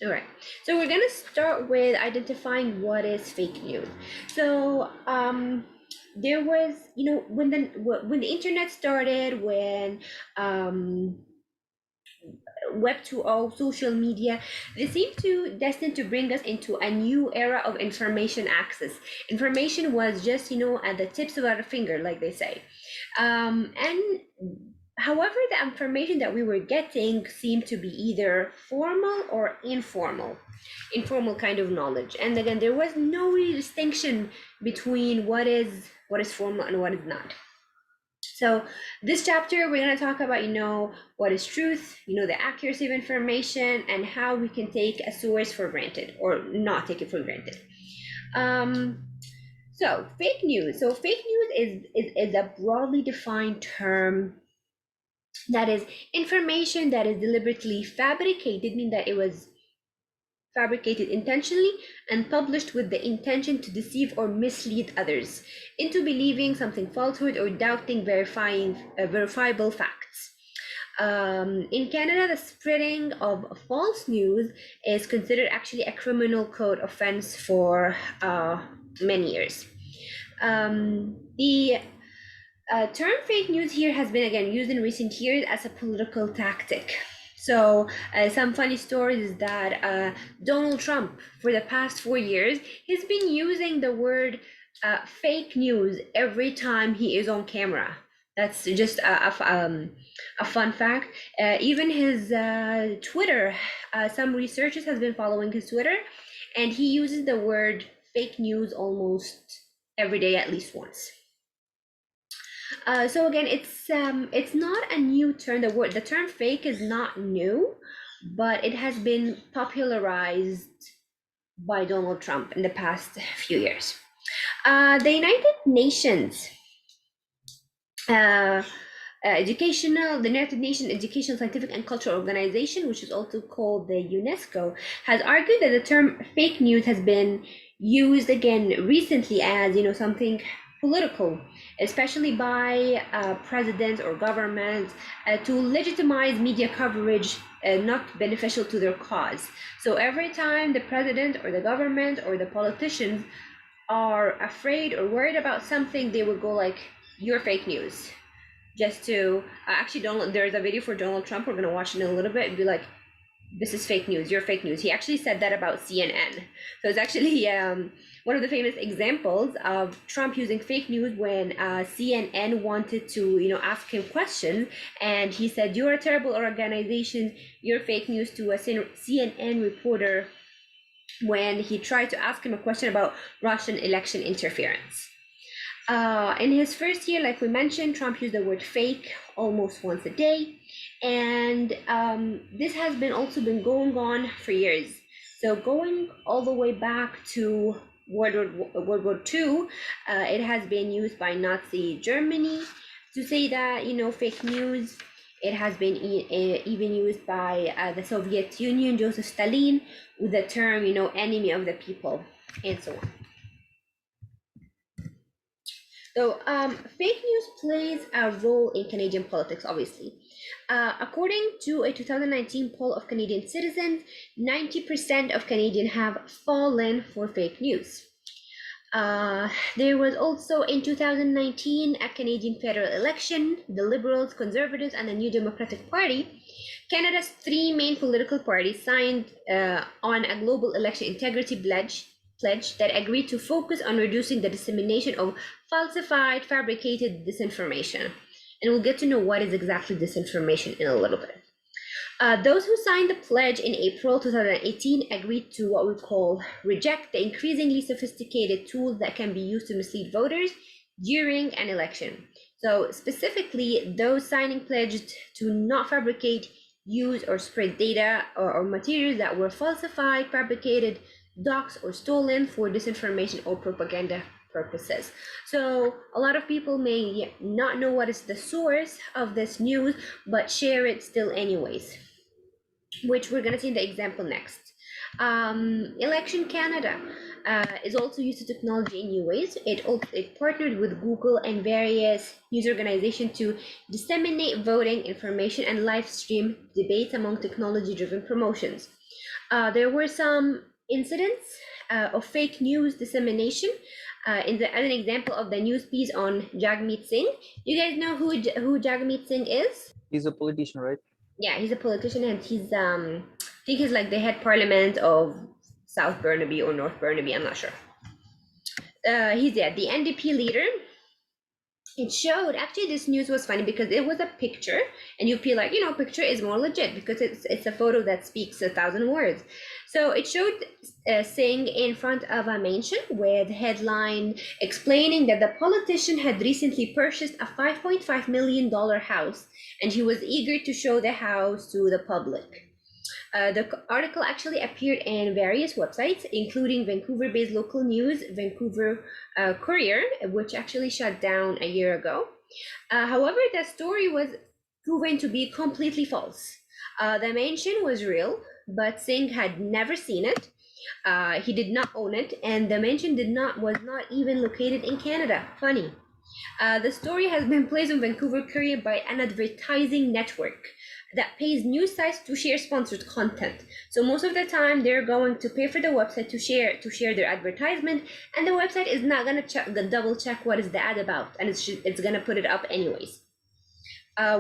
All right. So we're gonna start with identifying what is fake news. So there was, when the internet started, when um, Web 2.0, social media, they seem to destined to bring us into a new era of information access. Information was just, at the tips of our finger, like they say. And however, the information that we were getting seemed to be either formal or informal kind of knowledge. And again, there was no real distinction between what is formal and what is not. So this chapter, we're going to talk about, what is truth, the accuracy of information, and how we can take a source for granted or not take it for granted. So fake news. So fake news is a broadly defined term that is information that is deliberately fabricated, meaning that it was fabricated intentionally and published with the intention to deceive or mislead others into believing something falsehood or doubting verifiable facts. In Canada, the spreading of false news is considered actually a criminal code offense for many years. The term fake news here has been again used in recent years as a political tactic. So some funny stories is that Donald Trump, for the past 4 years, he's been using the word fake news every time he is on camera. That's just a fun fact. Even his Twitter, some researchers has been following his Twitter, and he uses the word fake news almost every day, at least once. So again, it's not a new term. The term fake is not new, but it has been popularized by Donald Trump in the past few years. The United Nations the United Nations Educational, Scientific, and Cultural Organization, which is also called the UNESCO, has argued that the term fake news has been used again recently as something political, especially by presidents or governments to legitimize media coverage not beneficial to their cause. So every time the president or the government or the politicians are afraid or worried about something, they would go like, "You're fake news." Just to actually, there's a video for Donald Trump. We're going to watch it in a little bit and be like, "This is fake news. You're fake news." He actually said that about CNN. So it's actually one of the famous examples of Trump using fake news when CNN wanted to, ask him questions, and he said, "You're a terrible organization. You're fake news," to a CNN reporter when he tried to ask him a question about Russian election interference. In his first year, like we mentioned, Trump used the word fake almost once a day. And this has also been going on for years. So going all the way back to World War II, it has been used by Nazi Germany to say that, fake news. It has been even used by the Soviet Union, Joseph Stalin, with the term, enemy of the people, and so on. So fake news plays a role in Canadian politics, obviously. According to a 2019 poll of Canadian citizens, 90% of Canadians have fallen for fake news. There was also in 2019 a Canadian federal election. The Liberals, Conservatives, and the New Democratic Party, Canada's three main political parties, signed on a global election integrity pledge that agreed to focus on reducing the dissemination of falsified, fabricated disinformation. And we'll get to know what is exactly disinformation in a little bit. Those who signed the pledge in April 2018 agreed to what we call reject the increasingly sophisticated tools that can be used to mislead voters during an election. So specifically, those signing pledged to not fabricate, use, or spread data or materials that were falsified, fabricated, doxed, or stolen for disinformation or propaganda purposes. So a lot of people may not know what is the source of this news, but share it still anyways, which we're going to see in the example next. Election Canada is also used technology in new ways. It partnered with Google and various news organizations to disseminate voting information and live stream debates among technology-driven promotions. There were some incidents of fake news dissemination. As an example of the news piece on Jagmeet Singh, you guys know who Jagmeet Singh is? He's a politician, right? Yeah, he's a politician, and he's I think he's like the head parliament of South Burnaby or North Burnaby. I'm not sure. He's the NDP leader. It showed, actually this news was funny because it was a picture, and you feel like, picture is more legit because it's a photo that speaks 1,000 words. So it showed Singh in front of a mansion with headline explaining that the politician had recently purchased a $5.5 million house, and he was eager to show the house to the public. The article actually appeared in various websites, including Vancouver-based local news, Vancouver Courier, which actually shut down a year ago. However, the story was proven to be completely false. The mansion was real, but Singh had never seen it. He did not own it, and the mansion was not even located in Canada. Funny. The story has been placed on Vancouver Courier by an advertising network that pays news sites to share sponsored content. So most of the time, they're going to pay for the website to share their advertisement, and the website is not gonna double check what is the ad about, and it's gonna put it up anyways.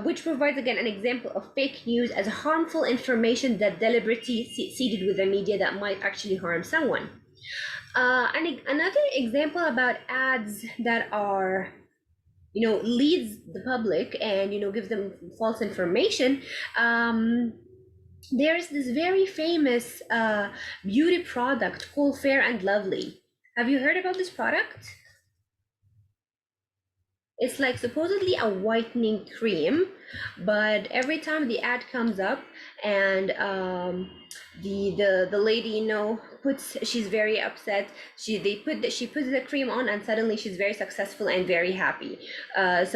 Which provides again an example of fake news as harmful information that deliberately seeded with the media that might actually harm someone. Another example about ads that are leads the public and gives them false information. There's this very famous beauty product called Fair and Lovely. Have you heard about this product? It's like supposedly a whitening cream, but every time the ad comes up and the lady she's very upset. She puts the cream on, and suddenly she's very successful and very happy. Is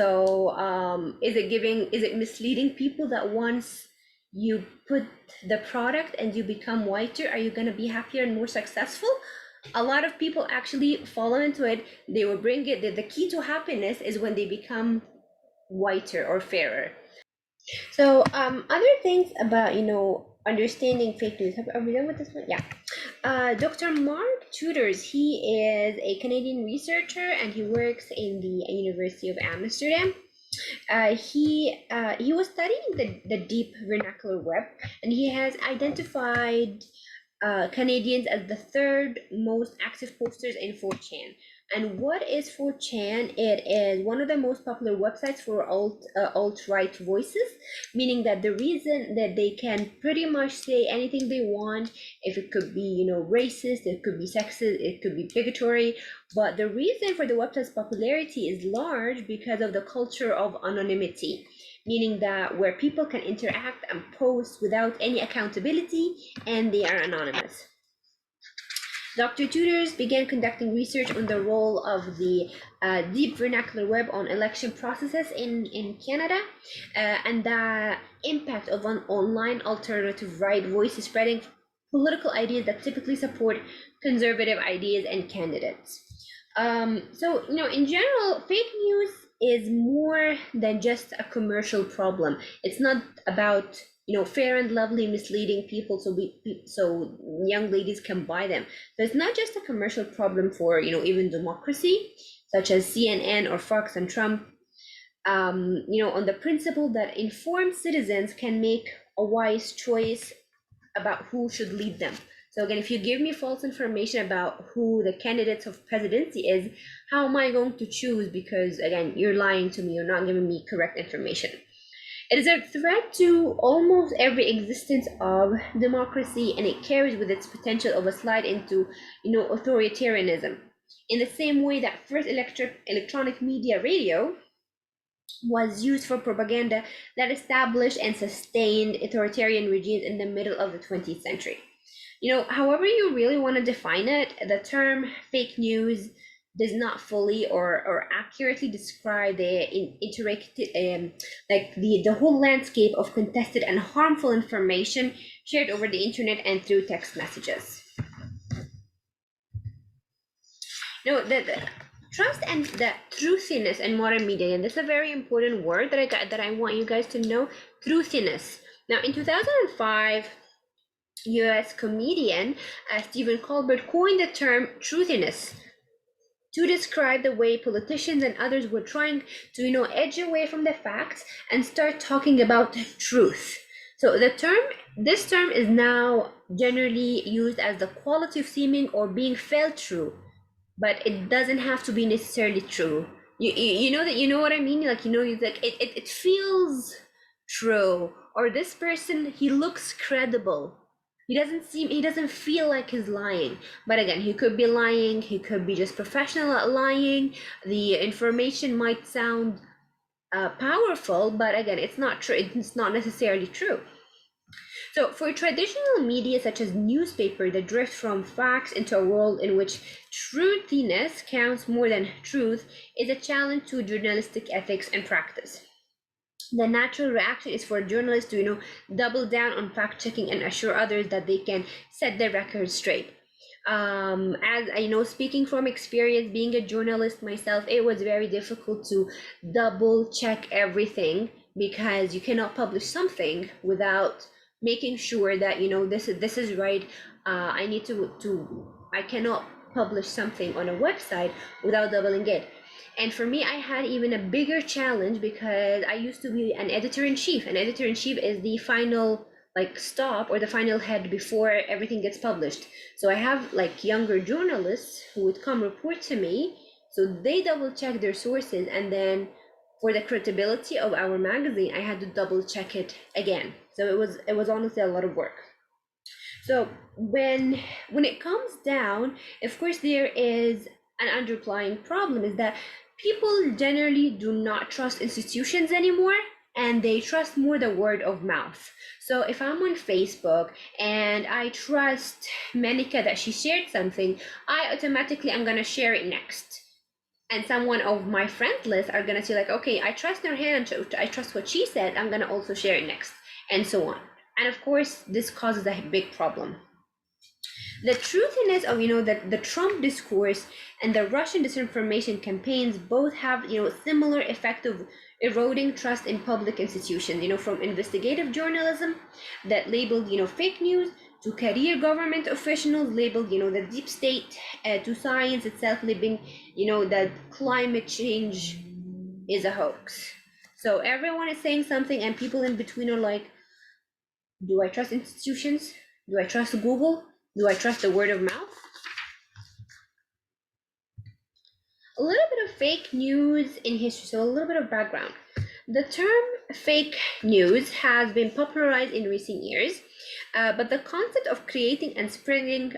it misleading people that once you put the product and you become whiter, are you going to be happier and more successful? A lot of people actually fall into it. They will bring it. The key to happiness is when they become whiter or fairer. So other things about understanding fake news. Are we done with this one? Yeah. Dr. Mark Tudors, he is a Canadian researcher and he works in the University of Amsterdam. He was studying the deep vernacular web, and he has identified Canadians as the third most active posters in 4chan. And what is 4chan? It is one of the most popular websites for alt-right voices, meaning that the reason that they can pretty much say anything they want, if it could be, racist, it could be sexist, it could be bigotry, but the reason for the website's popularity is large because of the culture of anonymity, meaning that where people can interact and post without any accountability and they are anonymous. Dr. Tudors began conducting research on the role of the deep vernacular web on election processes in Canada and the impact of an online alternative right voice spreading political ideas that typically support conservative ideas and candidates. In general, fake news is more than just a commercial problem. It's not about Fair and Lovely misleading people so young ladies can buy them. So it's not just a commercial problem for even democracy, such as CNN or Fox and Trump. On the principle that informed citizens can make a wise choice about who should lead them. So again, if you give me false information about who the candidates of presidency is, how am I going to choose? Because again, you're lying to me, you're not giving me correct information. It is a threat to almost every existence of democracy, and it carries with its potential of a slide into, authoritarianism. In the same way that first electronic media radio was used for propaganda that established and sustained authoritarian regimes in the middle of the 20th century. However you really want to define it, the term fake news does not fully or accurately describe the whole landscape of contested and harmful information shared over the internet and through text messages. The trust and the truthiness in modern media, and this is a very important word that I want you guys to know. Truthiness. Now, in 2005, US comedian Stephen Colbert coined the term truthiness to describe the way politicians and others were trying to, edge away from the facts and start talking about truth. So this term is now generally used as the quality of seeming or being felt true, but it doesn't have to be necessarily true. You know that, you know what I mean? Like, it's like it feels true, or this person, he looks credible. He doesn't feel like he's lying. But again, he could be lying, he could be just professional at lying. The information might sound powerful, but again, it's not true. It's not necessarily true. So for traditional media such as newspaper that drift from facts into a world in which truthiness counts more than truth is a challenge to journalistic ethics and practice. The natural reaction is for journalists to, double down on fact checking and assure others that they can set their record straight. As I know, speaking from experience, being a journalist myself, it was very difficult to double check everything, because you cannot publish something without making sure that, this is right. I cannot publish something on a website without doubling it. And for me, I had even a bigger challenge because I used to be an editor-in-chief. An editor-in-chief is the final stop, or the final head before everything gets published. So I have younger journalists who would come report to me, so they double check their sources, and then for the credibility of our magazine, I had to double check it again. So it was honestly a lot of work. So when it comes down, of course, there is an underlying problem, is that people generally do not trust institutions anymore, and they trust more the word of mouth. So if I'm on Facebook and I trust Menika that she shared something, I automatically am gonna share it next. And someone of my friend list are gonna say okay, I trust her hand, I trust what she said, I'm gonna also share it next, and so on. And of course, this causes a big problem. The truthiness of, the Trump discourse and the Russian disinformation campaigns both have, similar effect of eroding trust in public institutions, from investigative journalism that labeled, fake news, to career government officials labeled, the deep state, to science itself labelling, that climate change is a hoax. So everyone is saying something, and people in between are like, do I trust institutions? Do I trust Google? Do I trust the word of mouth? A little bit of fake news in history, so a little bit of background. The term fake news has been popularized in recent years, but the concept of creating and spreading,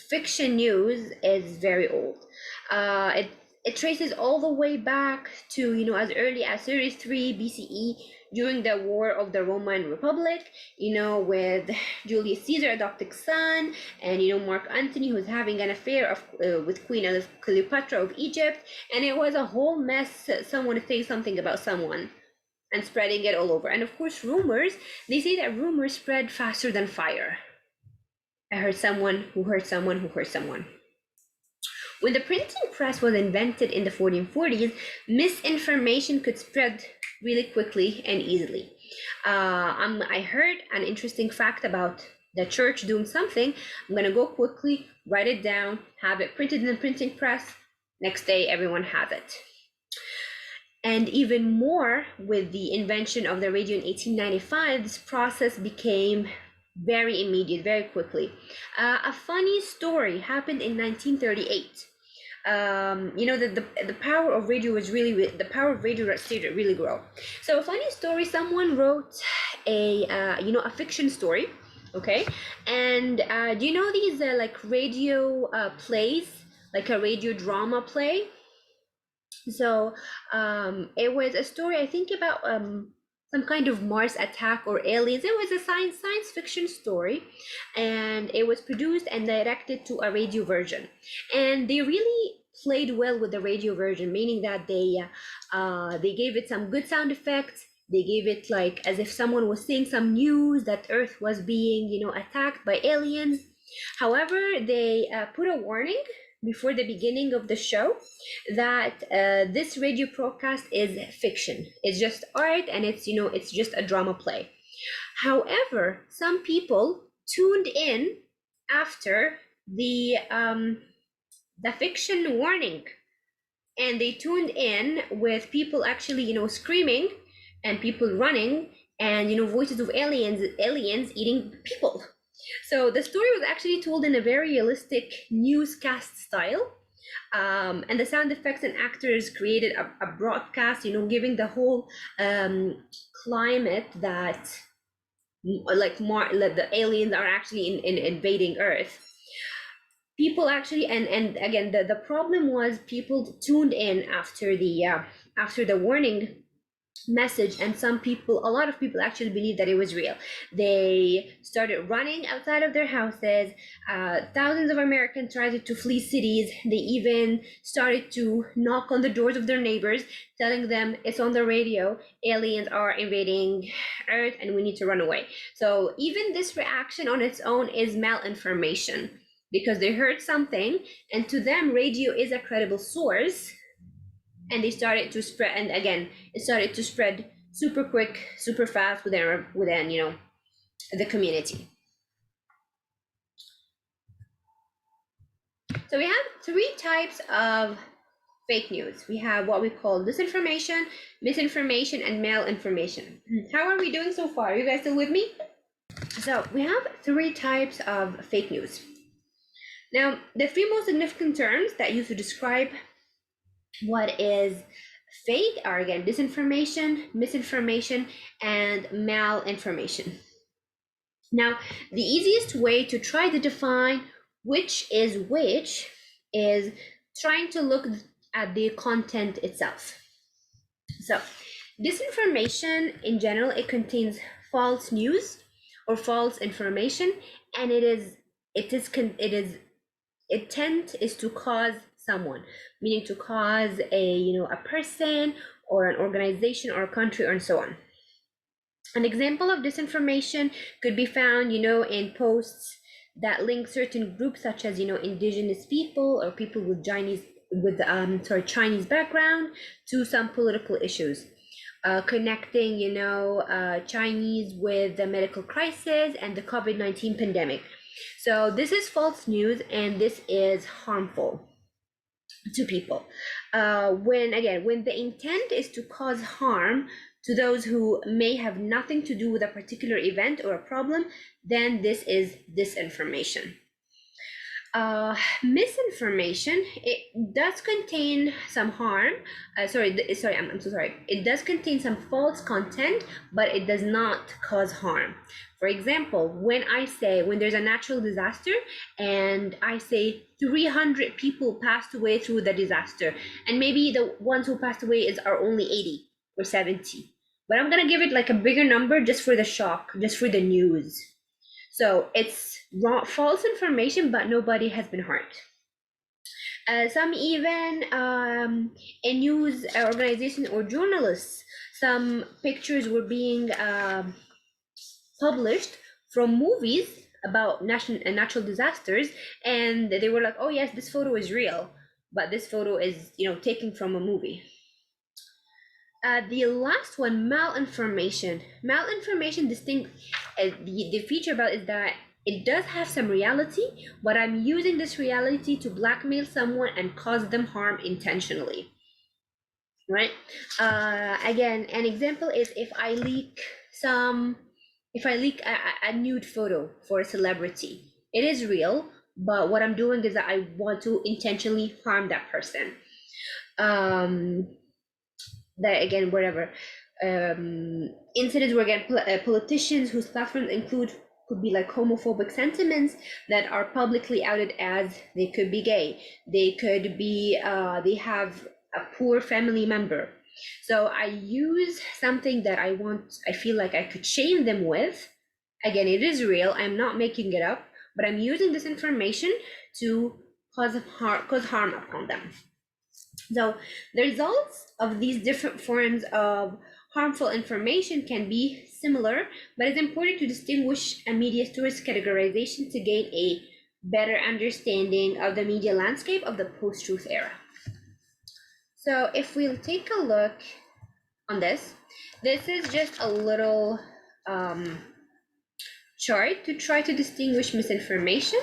fiction news is very old. It traces all the way back to, as early as 33 BCE, during the War of the Roman Republic, with Julius Caesar adopting son, and Mark Antony, who's having an affair with Queen Cleopatra of Egypt, and it was a whole mess. Someone saying something about someone and spreading it all over. And of course, rumors, they say that rumors spread faster than fire. I heard someone who heard someone who heard someone. When the printing press was invented in the 1440s, misinformation could spread really quickly and easily. I heard an interesting fact about the church doing something. I'm gonna go quickly, write it down, have it printed in the printing press. Next day, everyone has it. And even more, with the invention of the radio in 1895, this process became very immediate, very quickly. A funny story happened in 1938. The power of radio was really, the power of radio started really grow. So a funny story, someone wrote a fiction story, okay? And do you know these radio plays, like a radio drama play? So it was a story, I think, about some kind of Mars attack or aliens. It was a science fiction story, and it was produced and directed to a radio version. And they really played well with the radio version, meaning that they gave it some good sound effects. They gave it as if someone was saying some news that Earth was being, attacked by aliens. However, they put a warning before the beginning of the show that this radio broadcast is fiction. It's just art, and it's just a drama play. However, some people tuned in after the fiction warning, and they tuned in with people actually, screaming, and people running, and voices of aliens eating people. So the story was actually told in a very realistic newscast style, and the sound effects and actors created a broadcast, giving the whole climate that like the aliens are actually in invading Earth. People actually, and again, the problem was people tuned in after the warning message, and a lot of people actually believed that it was real. They started running outside of their houses. Thousands of Americans tried to flee cities. They even started to knock on the doors of their neighbors, telling them it's on the radio, aliens are invading Earth and we need to run away. So even this reaction on its own is malinformation, because they heard something, and to them radio is a credible source, and they started to spread, and again it started to spread super quick, super fast within the community. So we have three types of fake news. We have what we call disinformation, misinformation, and malinformation. How are we doing so far? Are you guys still with me? So we have three types of fake news. Now, the three most significant terms that use to describe what is fake are, again, disinformation, misinformation, and malinformation. Now, the easiest way to try to define which is trying to look at the content itself. So, disinformation in general, it contains false news or false information, and intent is to cause someone, meaning to cause a person or an organization or a country and so on. An example of disinformation could be found, in posts that link certain groups such as, indigenous people or people with Chinese background to some political issues. Connecting, Chinese with the medical crisis and the COVID-19 pandemic. So this is false news, and this is harmful to people. When the intent is to cause harm to those who may have nothing to do with a particular event or a problem, then this is disinformation. Misinformation, it does contain some harm. I'm so sorry. It does contain some false content, but it does not cause harm. For example, when there's a natural disaster and I say 300 people passed away through the disaster, and maybe the ones who passed away are only 80 or 70, but I'm gonna give it like a bigger number just for the shock, just for the news. So it's false information, but nobody has been hurt. Some even a news organization or journalists, some pictures were being published from movies about natural disasters, and they were like, oh yes, this photo is real, but this photo is taken from a movie. The last one, malinformation. Malinformation, the feature about is that it does have some reality, but I'm using this reality to blackmail someone and cause them harm intentionally. Right? Again, an example is if I leak a nude photo for a celebrity. It is real, but what I'm doing is that I want to intentionally harm that person. That again, whatever incidents where again politicians whose platforms could be like homophobic sentiments that are publicly outed as they could be gay, they could be they have a poor family member. So I use something that I feel like I could shame them with. Again, it is real, I'm not making it up, but I'm using this information to cause harm upon them. So the results of these different forms of harmful information can be similar, but it's important to distinguish a media source categorization to gain a better understanding of the media landscape of the post-truth era. So if we'll take a look on this is just a little chart to try to distinguish misinformation.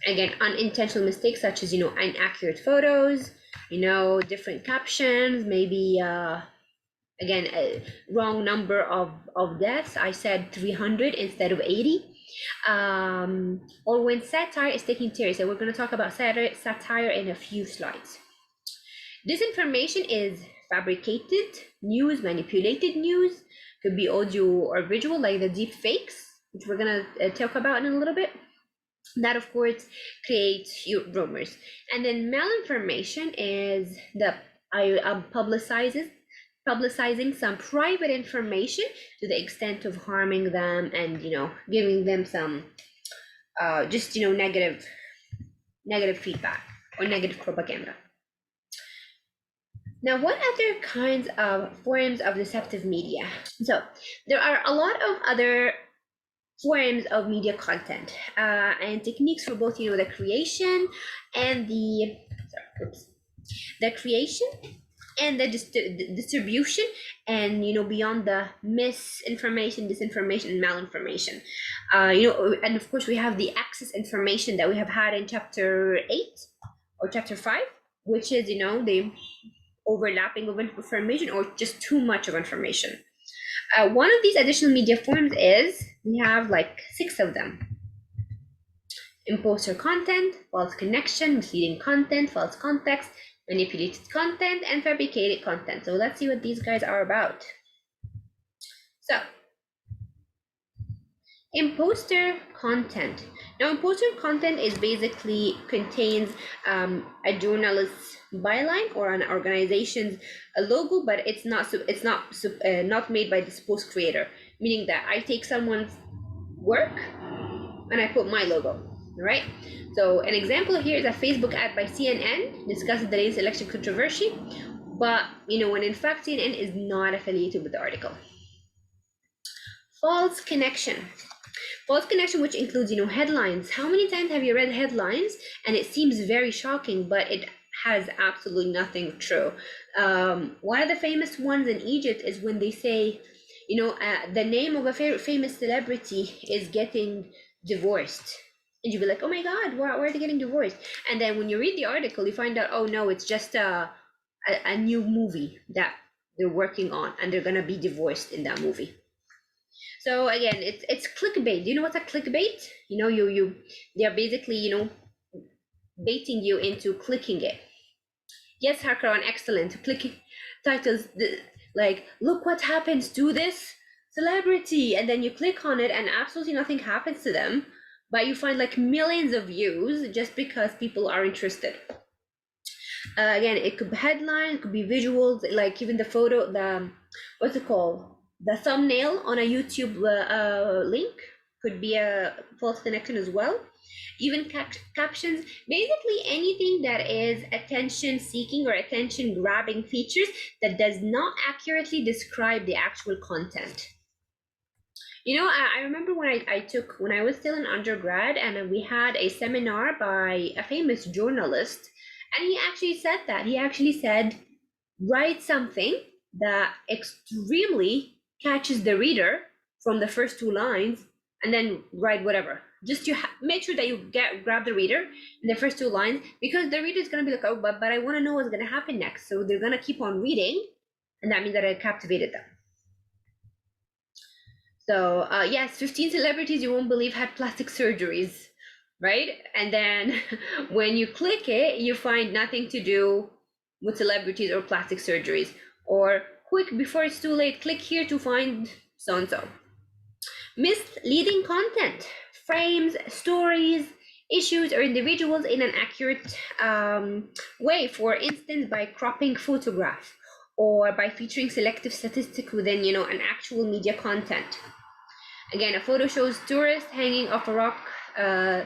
Again, unintentional mistakes such as, inaccurate photos, different captions, maybe again, a wrong number of deaths. I said 300 instead of 80. Or when satire is taken seriously. We're going to talk about satire in a few slides. Disinformation is fabricated news, manipulated news, could be audio or visual, like the deep fakes, which we're going to talk about in a little bit. That, of course, creates rumors. And then malinformation is the publicizing some private information to the extent of harming them and giving them some just negative feedback or negative propaganda. Now, what other kinds of forms of deceptive media? So there are a lot of other forms of media content and techniques for both the creation and the creation and the distribution, and beyond the misinformation, disinformation, and malinformation. And of course we have the access information that we have had in chapter 8 or chapter 5, which is the overlapping of information or just too much of information. One of these additional media forms is, we have like 6 of them: imposter content, false connection, misleading content, false context, manipulated content, and fabricated content. So let's see what these guys are about. So, imposter content. Now, imposter content is basically contains a journalist's byline or an organization's logo, but it's not made by the supposed creator. Meaning that I take someone's work and I put my logo. Right? So an example here is a Facebook ad by CNN discusses the latest election controversy, but when in fact CNN is not affiliated with the article. False connection, which includes headlines. How many times have you read headlines and it seems very shocking, but it has absolutely nothing true? One of the famous ones in Egypt is when they say, the name of a famous celebrity is getting divorced. And you'd be like, oh my God, why are they getting divorced? And then when you read the article, you find out, oh no, it's just a new movie that they're working on, and they're gonna be divorced in that movie. So again, it's clickbait. Do you know what's a clickbait? They're basically, baiting you into clicking it. Yes, Harkaran, excellent. Clicking titles like, look what happens to this celebrity, and then you click on it and absolutely nothing happens to them, but you find like millions of views just because people are interested. Again, it could be headline, it could be visuals, like even the photo, what's it called? The thumbnail on a YouTube link could be a false connection as well. Even captions, basically anything that is attention seeking or attention grabbing features that does not accurately describe the actual content. I remember when I was still an undergrad, and we had a seminar by a famous journalist, and he actually said that. He actually said, write something that extremely catches the reader from the first 2 lines, and then write whatever. Just to make sure that you grab the reader in the first 2 lines, because the reader is going to be like, oh, but I want to know what's going to happen next. So they're going to keep on reading, and that means that I captivated them. So yes, 15 celebrities you won't believe had plastic surgeries, right? And then when you click it, you find nothing to do with celebrities or plastic surgeries. Or quick, before it's too late, click here to find so-and-so. Misleading content frames stories, issues, or individuals in an accurate way. For instance, by cropping photograph or by featuring selective statistic within, an actual media content. Again, a photo shows tourists hanging off a rock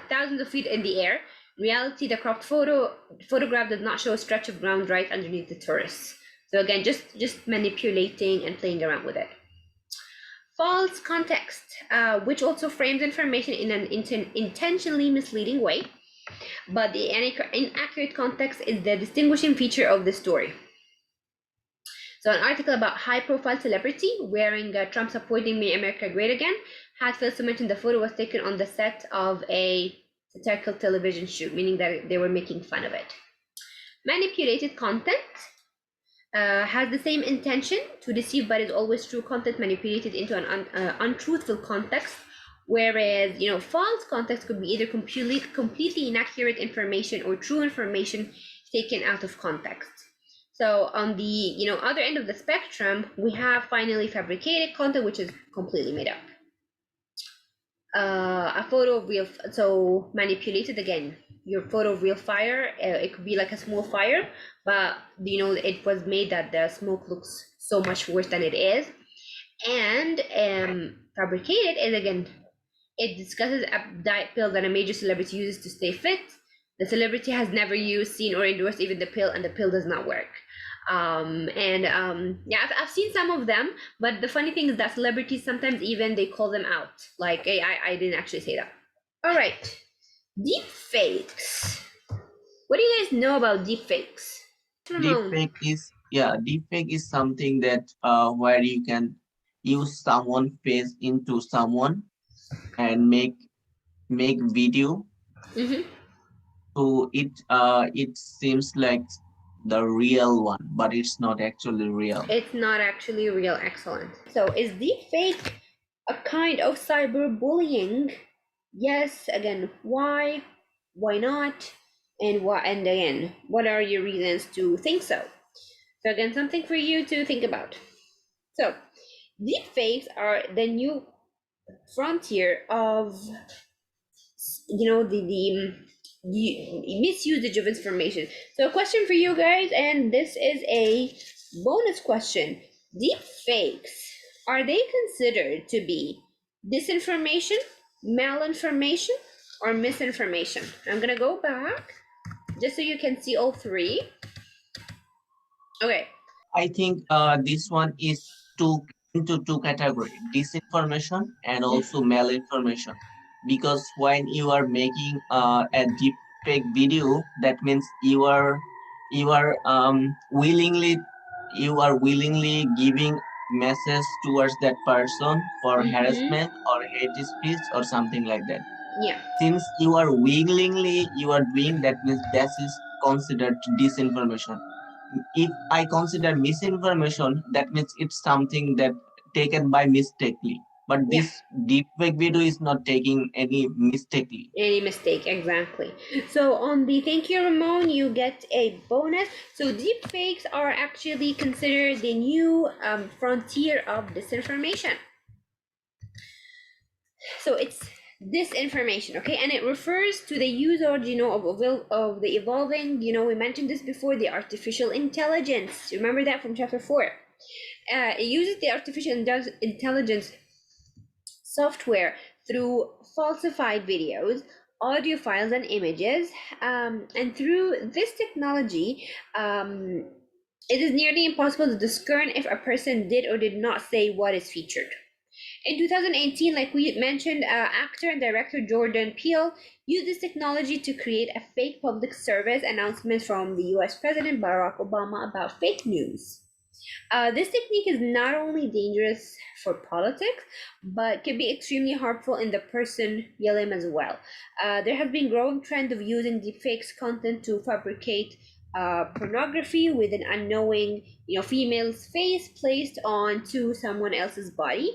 thousands of feet in the air. In reality, the cropped photograph does not show a stretch of ground right underneath the tourists. So again, just manipulating and playing around with it. False context, which also frames information in an intentionally misleading way, but the inaccurate context is the distinguishing feature of the story. So an article about high-profile celebrity wearing Trump supporting Make America Great Again had failed to mention the photo was taken on the set of a satirical television shoot, meaning that they were making fun of it. Manipulated content has the same intention to deceive, but is always true content manipulated into an untruthful context. Whereas, false context could be either completely inaccurate information or true information taken out of context. So on the other end of the spectrum, we have finally fabricated content, which is completely made up. A photo of real, so manipulated again. Your photo of real fire, it could be like a small fire, but it was made that the smoke looks so much worse than it is. And fabricated is again, it discusses a diet pill that a major celebrity uses to stay fit. The celebrity has never used, seen, or endorsed even the pill, and the pill does not work. Yeah, I've seen some of them, but the funny thing is that celebrities sometimes even they call them out, like, hey, I didn't actually say that. All right, deep fakes. What do you guys know about deep fakes? Deepfake is something that where you can use someone face into someone and make video. Mm-hmm. So it seems like the real one, but it's not actually real. It's not actually real. Excellent. So is deepfake a kind of cyberbullying? Yes. Again, why? Why not? And what? And again, what are your reasons to think so? So again, something for you to think about. So deepfakes are the new frontier of the misusage of information. So a question for you guys, and this is a bonus question. Deep fakes, are they considered to be disinformation, malinformation, or misinformation? I'm gonna go back just so you can see all three. Okay. I think this one is into two category: disinformation and also malinformation. Because when you are making a deep fake video, that means you are willingly giving message towards that person for Mm-hmm. harassment or hate speech or something like that. Yeah. Since you are willingly you are doing that, means that is considered disinformation. If I consider misinformation, that means it's something that taken by mistakenly. But Yeah. this deepfake video is not taking any mistakenly. Any mistake, exactly. So on the thank you, Ramon, you get a bonus. So deep fakes are actually considered the new frontier of disinformation. So it's disinformation, okay, and it refers to the use or of the evolving. We mentioned this before, the artificial intelligence. Remember that from chapter 4. It uses the artificial intelligence software through falsified videos, audio files, and images. And through this technology, it is nearly impossible to discern if a person did or did not say what is featured. In 2018, like we mentioned, actor and director Jordan Peele used this technology to create a fake public service announcement from the US President Barack Obama about fake news. This technique is not only dangerous for politics, but can be extremely harmful in the person realm as well. There has been growing trend of using deepfakes content to fabricate pornography with an unknowing, female's face placed onto someone else's body.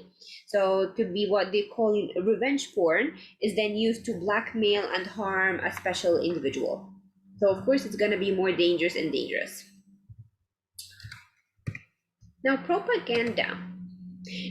So it could be what they call revenge porn, is then used to blackmail and harm a special individual. So of course it's going to be more dangerous and dangerous. Now, propaganda.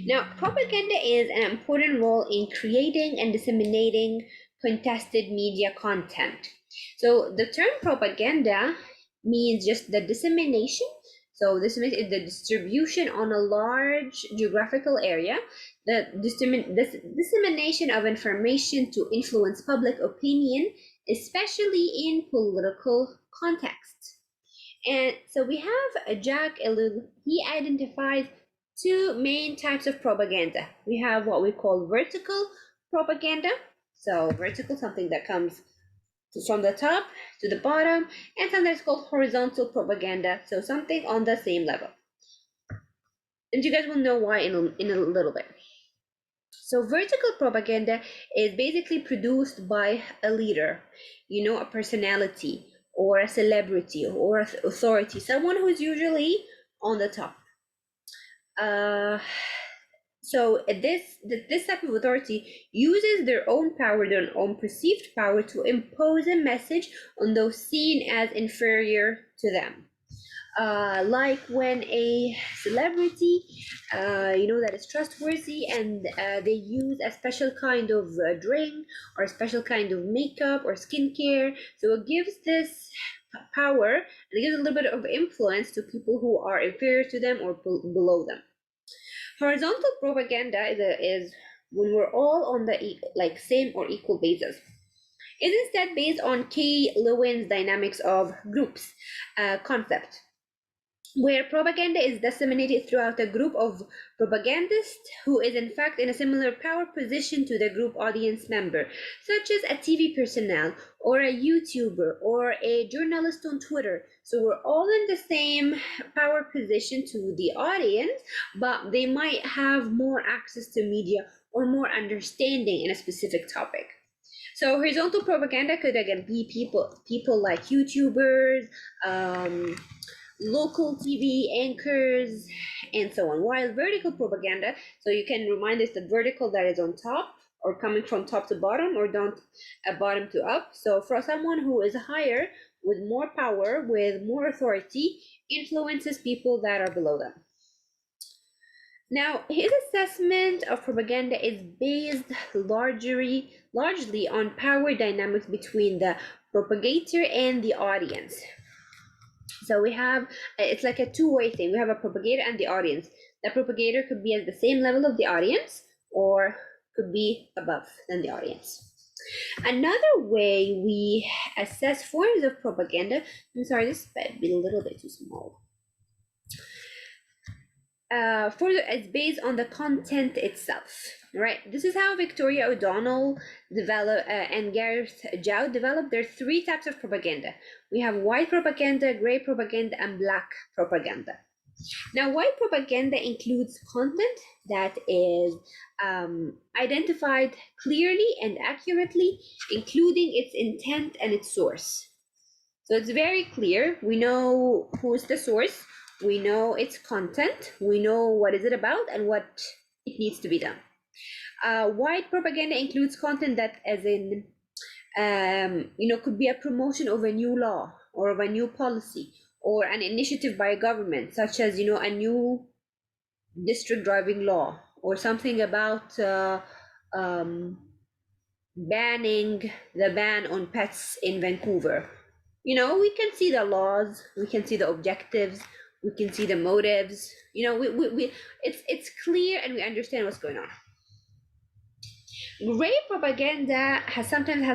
Now, propaganda is an important role in creating and disseminating contested media content. So, the term propaganda means just the dissemination. So, this is the distribution on a large geographical area, the dissemination of information to influence public opinion, especially in political contexts. And so we have Jack Ellul. He identifies two main types of propaganda. We have what we call vertical propaganda. So vertical, something that comes from the top to the bottom, and something that's called horizontal propaganda. So something on the same level. And you guys will know why in a little bit. So vertical propaganda is basically produced by a leader, a personality or a celebrity or authority, someone who's usually on the top. Uh, so this type of authority uses their own power, their own perceived power, to impose a message on those seen as inferior to them. Like when a celebrity, that is trustworthy, and they use a special kind of drink or a special kind of makeup or skincare. So it gives this power, and it gives a little bit of influence to people who are inferior to them or below them. Horizontal propaganda is when we're all on the like same or equal basis. It's instead based on K. Lewin's dynamics of groups concept, where propaganda is disseminated throughout a group of propagandists who is in fact in a similar power position to the group audience member, such as a TV personnel or a YouTuber or a journalist on Twitter. So we're all in the same power position to the audience, but they might have more access to media or more understanding in a specific topic. So horizontal propaganda could again be people like YouTubers, local TV anchors, and so on. While vertical propaganda, so you can remind us the vertical that is on top or coming from top to bottom or down bottom to up. So for someone who is higher with more power, with more authority, influences people that are below them. Now, his assessment of propaganda is based largely on power dynamics between the propagator and the audience. So we have, it's like a two-way thing. We have a propagator and the audience. The propagator could be at the same level of the audience or could be above than the audience. Another way we assess forms of propaganda, I'm sorry, this might be a little bit too small. Further, it's based on the content itself, right? This is how Victoria O'Donnell and Gareth Jow developed their three types of propaganda. We have white propaganda, gray propaganda, and black propaganda. Now, white propaganda includes content that is identified clearly and accurately, including its intent and its source. So it's very clear. We know who's the source. We know its content. We know what is it about and what it needs to be done. White propaganda includes content that, as in, could be a promotion of a new law or of a new policy or an initiative by a government, such as, a new district driving law or something about banning the ban on pets in Vancouver. We can see the laws, we can see the objectives, we can see the motives. It's clear and we understand what's going on. Gray propaganda sometimes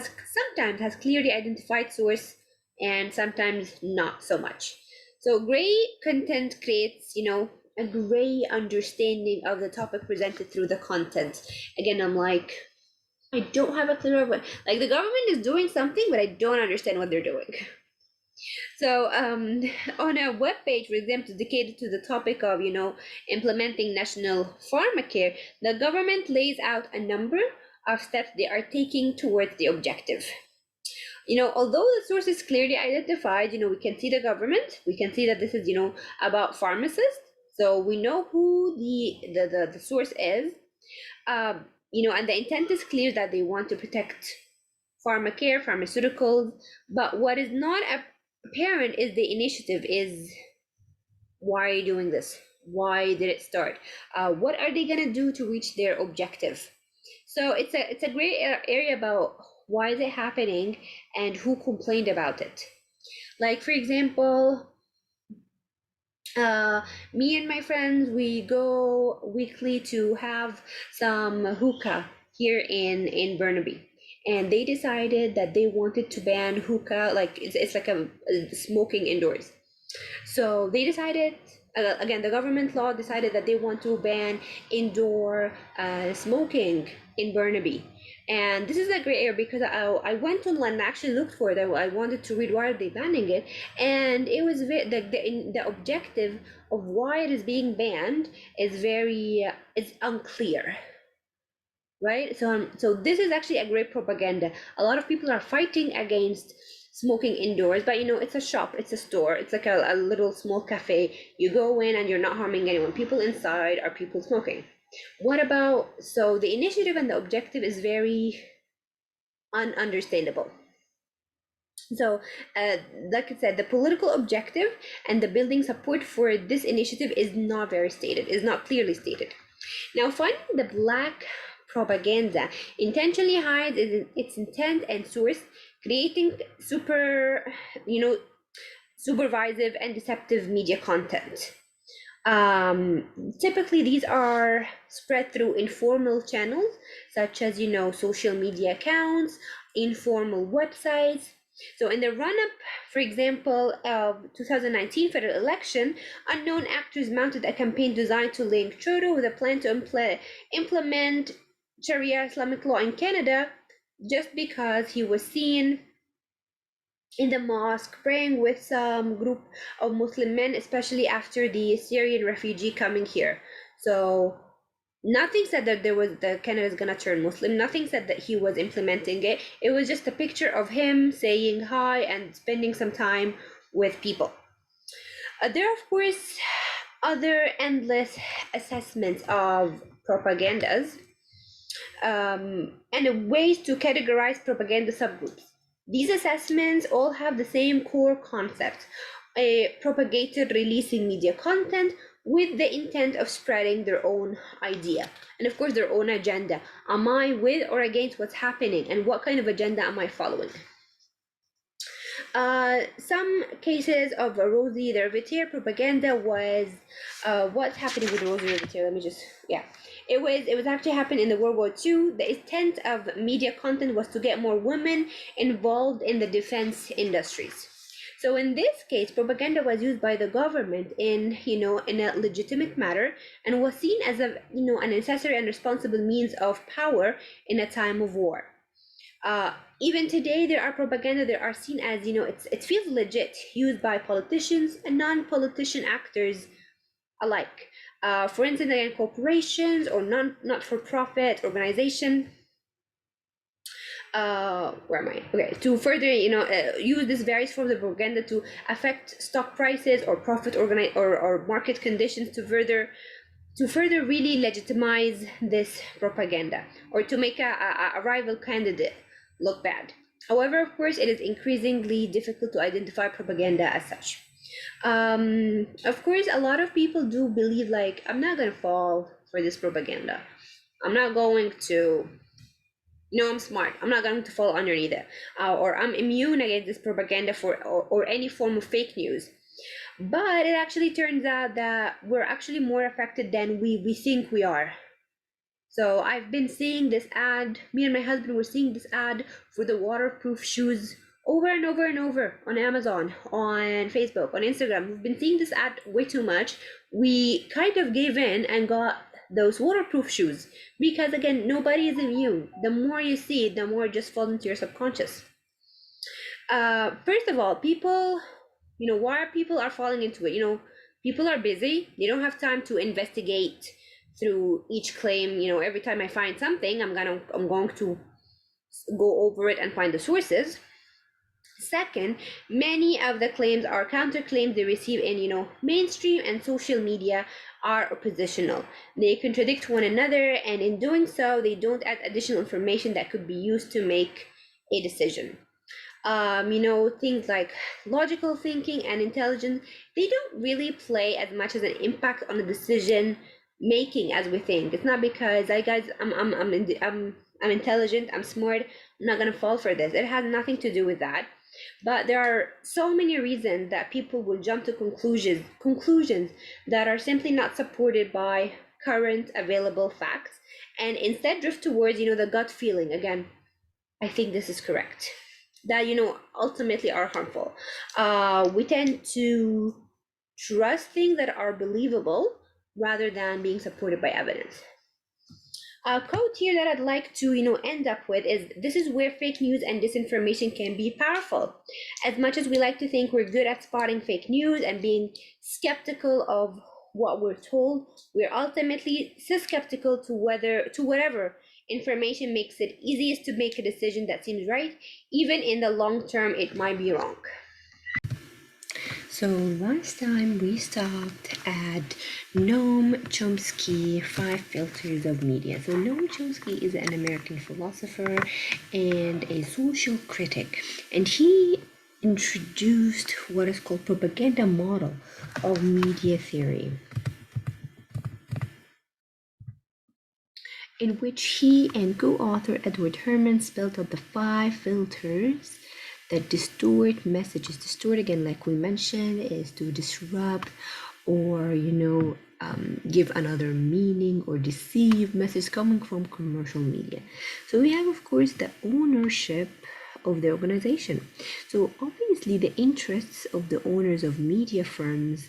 has clearly identified source and sometimes not so much. So gray content creates, a gray understanding of the topic presented through the content. Again, I'm like, I don't have a clear what, like the government is doing something, but I don't understand what they're doing. So on a web page, for example, dedicated to the topic of, implementing national pharmacare, the government lays out a number of steps they are taking towards the objective. Although the source is clearly identified, we can see the government, we can see that this is, about pharmacists. So we know who the source is, and the intent is clear that they want to protect pharmacare, pharmaceuticals. But what is not apparent is the initiative is, why are you doing this? Why did it start? What are they gonna do to reach their objective? So it's a great area about why is it happening and who complained about it. Like, for example, me and my friends, we go weekly to have some hookah here in Burnaby, and they decided that they wanted to ban hookah, like it's like a smoking indoors. So they decided, again, the government law decided that they want to ban indoor smoking in Burnaby. And this is a great area because I went online and actually looked for it. I wanted to read why are they banning it, and it was the objective of why it is being banned is very is unclear, right? So this is actually a great propaganda. A lot of people are fighting against smoking indoors, but it's a shop, it's a store, it's like a little small cafe. You go in and you're not harming anyone. People inside are people smoking. What about, so the initiative and the objective is very ununderstandable. So, like I said, the political objective and the building support for this initiative is not very stated, is not clearly stated. Now, finding the black propaganda intentionally hides its intent and source, creating supervisive and deceptive media content. Typically, these are spread through informal channels such as, social media accounts, informal websites. So, in the run up, for example, of 2019 federal election, unknown actors mounted a campaign designed to link Trudeau with a plan to implement Sharia Islamic law in Canada just because he was seen in the mosque praying with some group of Muslim men, especially after the Syrian refugee coming here. So nothing said that the Canada is gonna turn Muslim. Nothing said that he was implementing it. It was just a picture of him saying hi and spending some time with people. There are, of course, other endless assessments of propagandas and ways to categorize propaganda subgroups. These assessments all have the same core concept: a propagator releasing media content with the intent of spreading their own idea and, of course, their own agenda. Am I with or against what's happening, and what kind of agenda am I following? Some cases of Rosie the Riveteer propaganda was what's happening with Rosie the Riveteer. Let me just, yeah. It was actually happening in the World War II. The intent of media content was to get more women involved in the defense industries. So in this case, propaganda was used by the government in a legitimate manner and was seen as a necessary and responsible means of power in a time of war. Even today, there are propaganda that are seen as, it feels legit, used by politicians and non-politician actors alike. For instance, again, corporations or not-for-profit organization. Where am I? Okay, to further, use this various forms of propaganda to affect stock prices or profit or market conditions to further really legitimize this propaganda or to make a rival candidate look bad. However, of course, it is increasingly difficult to identify propaganda as such. Of course, a lot of people do believe, like, I'm not going to fall for this propaganda. I'm not going to, I'm smart. I'm not going to fall underneath it. Or I'm immune against this propaganda or any form of fake news. But it actually turns out that we're actually more affected than we think we are. So I've been seeing this ad, me and my husband were seeing this ad for the waterproof shoes over and over and over on Amazon, on Facebook, on Instagram. We've been seeing this ad way too much. We kind of gave in and got those waterproof shoes because, again, nobody is immune. The more you see it, the more it just falls into your subconscious. First of all, people, why people are falling into it. People are busy. They don't have time to investigate through each claim. Every time I find something, I'm going to go over it and find the sources. Second, many of the claims are counterclaims they receive in, mainstream and social media are oppositional. They contradict one another, and in doing so, they don't add additional information that could be used to make a decision. Things like logical thinking and intelligence, they don't really play as much as an impact on the decision making as we think. It's not because I'm intelligent, I'm smart, I'm not gonna fall for this. It has nothing to do with that. But there are so many reasons that people will jump to conclusions that are simply not supported by current available facts, and instead drift towards, the gut feeling. Again, I think this is correct. That, ultimately are harmful. We tend to trust things that are believable rather than being supported by evidence. A quote here that I'd like to, end up with is, this is where fake news and disinformation can be powerful. As much as we like to think we're good at spotting fake news and being skeptical of what we're told, we're ultimately skeptical to whatever information makes it easiest to make a decision that seems right, even in the long term it might be wrong. So last time we stopped at Noam Chomsky, Five Filters of Media. So Noam Chomsky is an American philosopher and a social critic, and he introduced what is called propaganda model of media theory, in which he and co-author Edward Herman spelled out the five filters that distort messages. Distort, again, like we mentioned, is to disrupt or give another meaning or deceive message coming from commercial media. So we have, of course, the ownership of the organization. So obviously the interests of the owners of media firms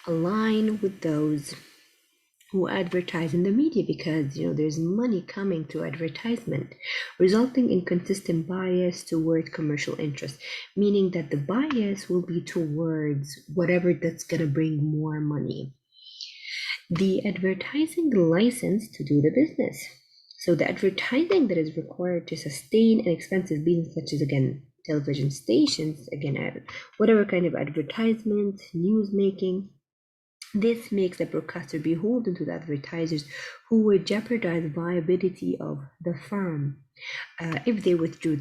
align with those who advertise in the media, because there's money coming to advertisement, resulting in consistent bias toward commercial interests, meaning that the bias will be towards whatever that's going to bring more money. The advertising license to do the business. So the advertising that is required to sustain an expensive business, such as, again, television stations, again, whatever kind of advertisement, news making, this makes the broadcaster beholden to the advertisers, who would jeopardize the viability of the firm if they withdrew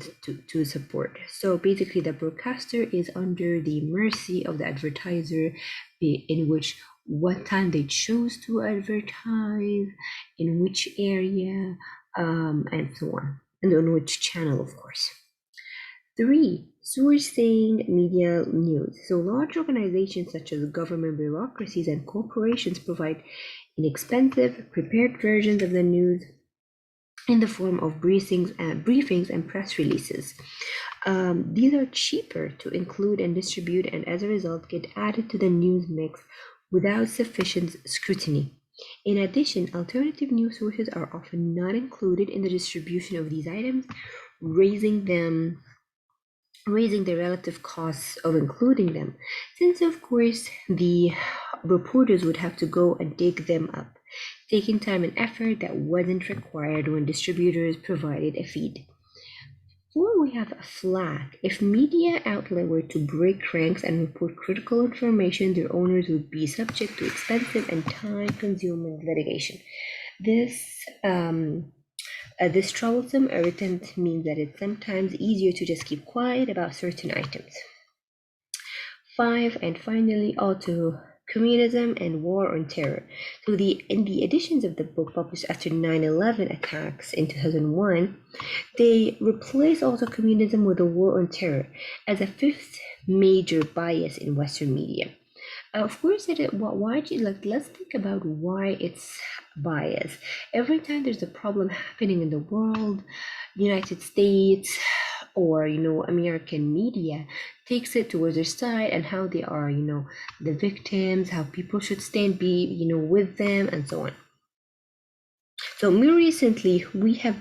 to support. So basically, the broadcaster is under the mercy of the advertiser, in which what time they choose to advertise, in which area, and so on, and on which channel, of course. 3. Sourcing media news. So large organizations such as government bureaucracies and corporations provide inexpensive, prepared versions of the news in the form of briefings and press releases. These are cheaper to include and distribute, and as a result get added to the news mix without sufficient scrutiny. In addition, alternative news sources are often not included in the distribution of these items, raising the relative costs of including them, since of course the reporters would have to go and dig them up, taking time and effort that wasn't required when distributors provided a feed. 4, we have a flag. If media outlet were to break ranks and report critical information, their owners would be subject to expensive and time-consuming litigation. This troublesome irritant means that it's sometimes easier to just keep quiet about certain items. 5, and finally, auto-communism and war on terror. So in the editions of the book published after 9/11 attacks in 2001, they replace auto-communism with a war on terror as a fifth major bias in Western media. Of course, let's think about why it's bias. Every time there's a problem happening in the world, United States or American media takes it towards their side, and how they are, the victims, how people should be with them, and so on. So more recently, we have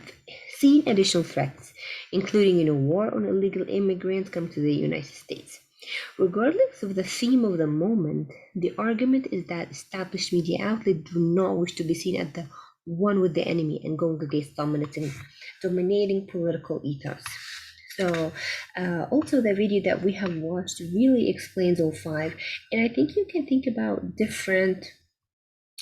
seen additional threats, including war on illegal immigrants come to the United States. Regardless of the theme of the moment, the argument is that established media outlets do not wish to be seen as the one with the enemy and going against dominating political ethos. So also the video that we have watched really explains all 5, and I think you can think about different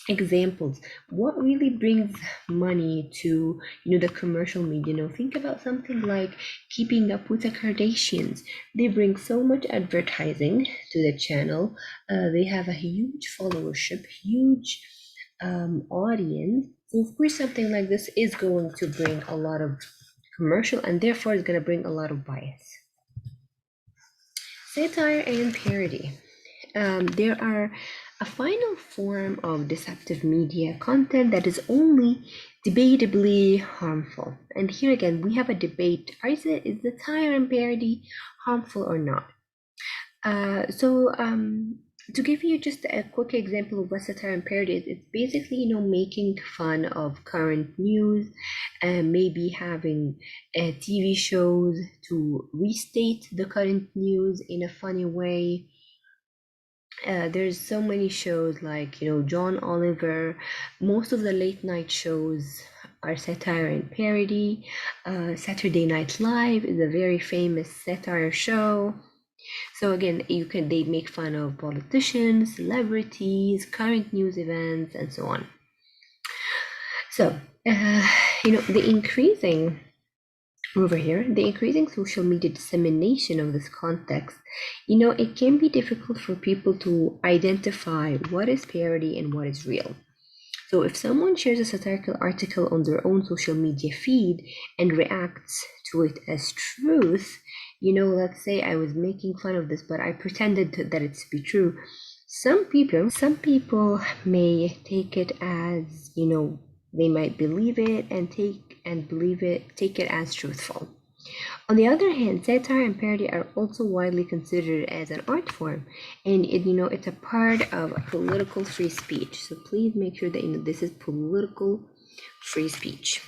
examples. What really brings money to the commercial media? Think about something like Keeping Up with the Kardashians. They bring so much advertising to the channel. They have a huge followership, huge audience. So of course something like this is going to bring a lot of commercial, and therefore is going to bring a lot of bias. Satire and parody. There are a final form of deceptive media content that is only debatably harmful. And here again, we have a debate. Is satire and parody harmful or not? To give you just a quick example of what satire and parody is, it's basically, making fun of current news and maybe having TV shows to restate the current news in a funny way. There's so many shows like, John Oliver. Most of the late night shows are satire and parody. Saturday Night Live is a very famous satire show. So again, they make fun of politicians, celebrities, current news events, and so on. So, the increasing social media dissemination of this context, it can be difficult for people to identify what is parody and what is real. So if someone shares a satirical article on their own social media feed and reacts to it as truth, let's say I was making fun of this, but I pretended that it to be true. Some people may take it as, they might believe it and take it as truthful. On the other hand, satire and parody are also widely considered as an art form, and it's a part of political free speech. So please make sure that this is political free speech.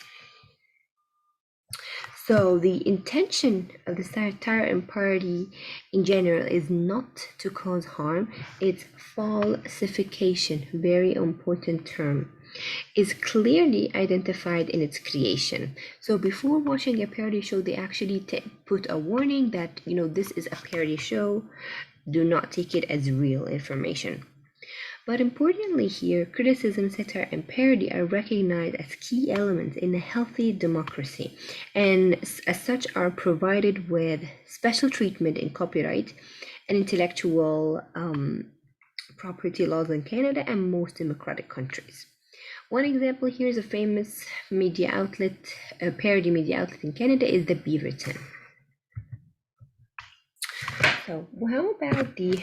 So the intention of the satire and parody in general is not to cause harm. It's falsification, very important term, is clearly identified in its creation. So before watching a parody show, they actually put a warning that, this is a parody show. Do not take it as real information. But importantly here, criticism, satire, and parody are recognized as key elements in a healthy democracy, and as such are provided with special treatment in copyright and intellectual property laws in Canada and most democratic countries. One example here is a famous media outlet, a parody media outlet in Canada, is the Beaverton. So, how about the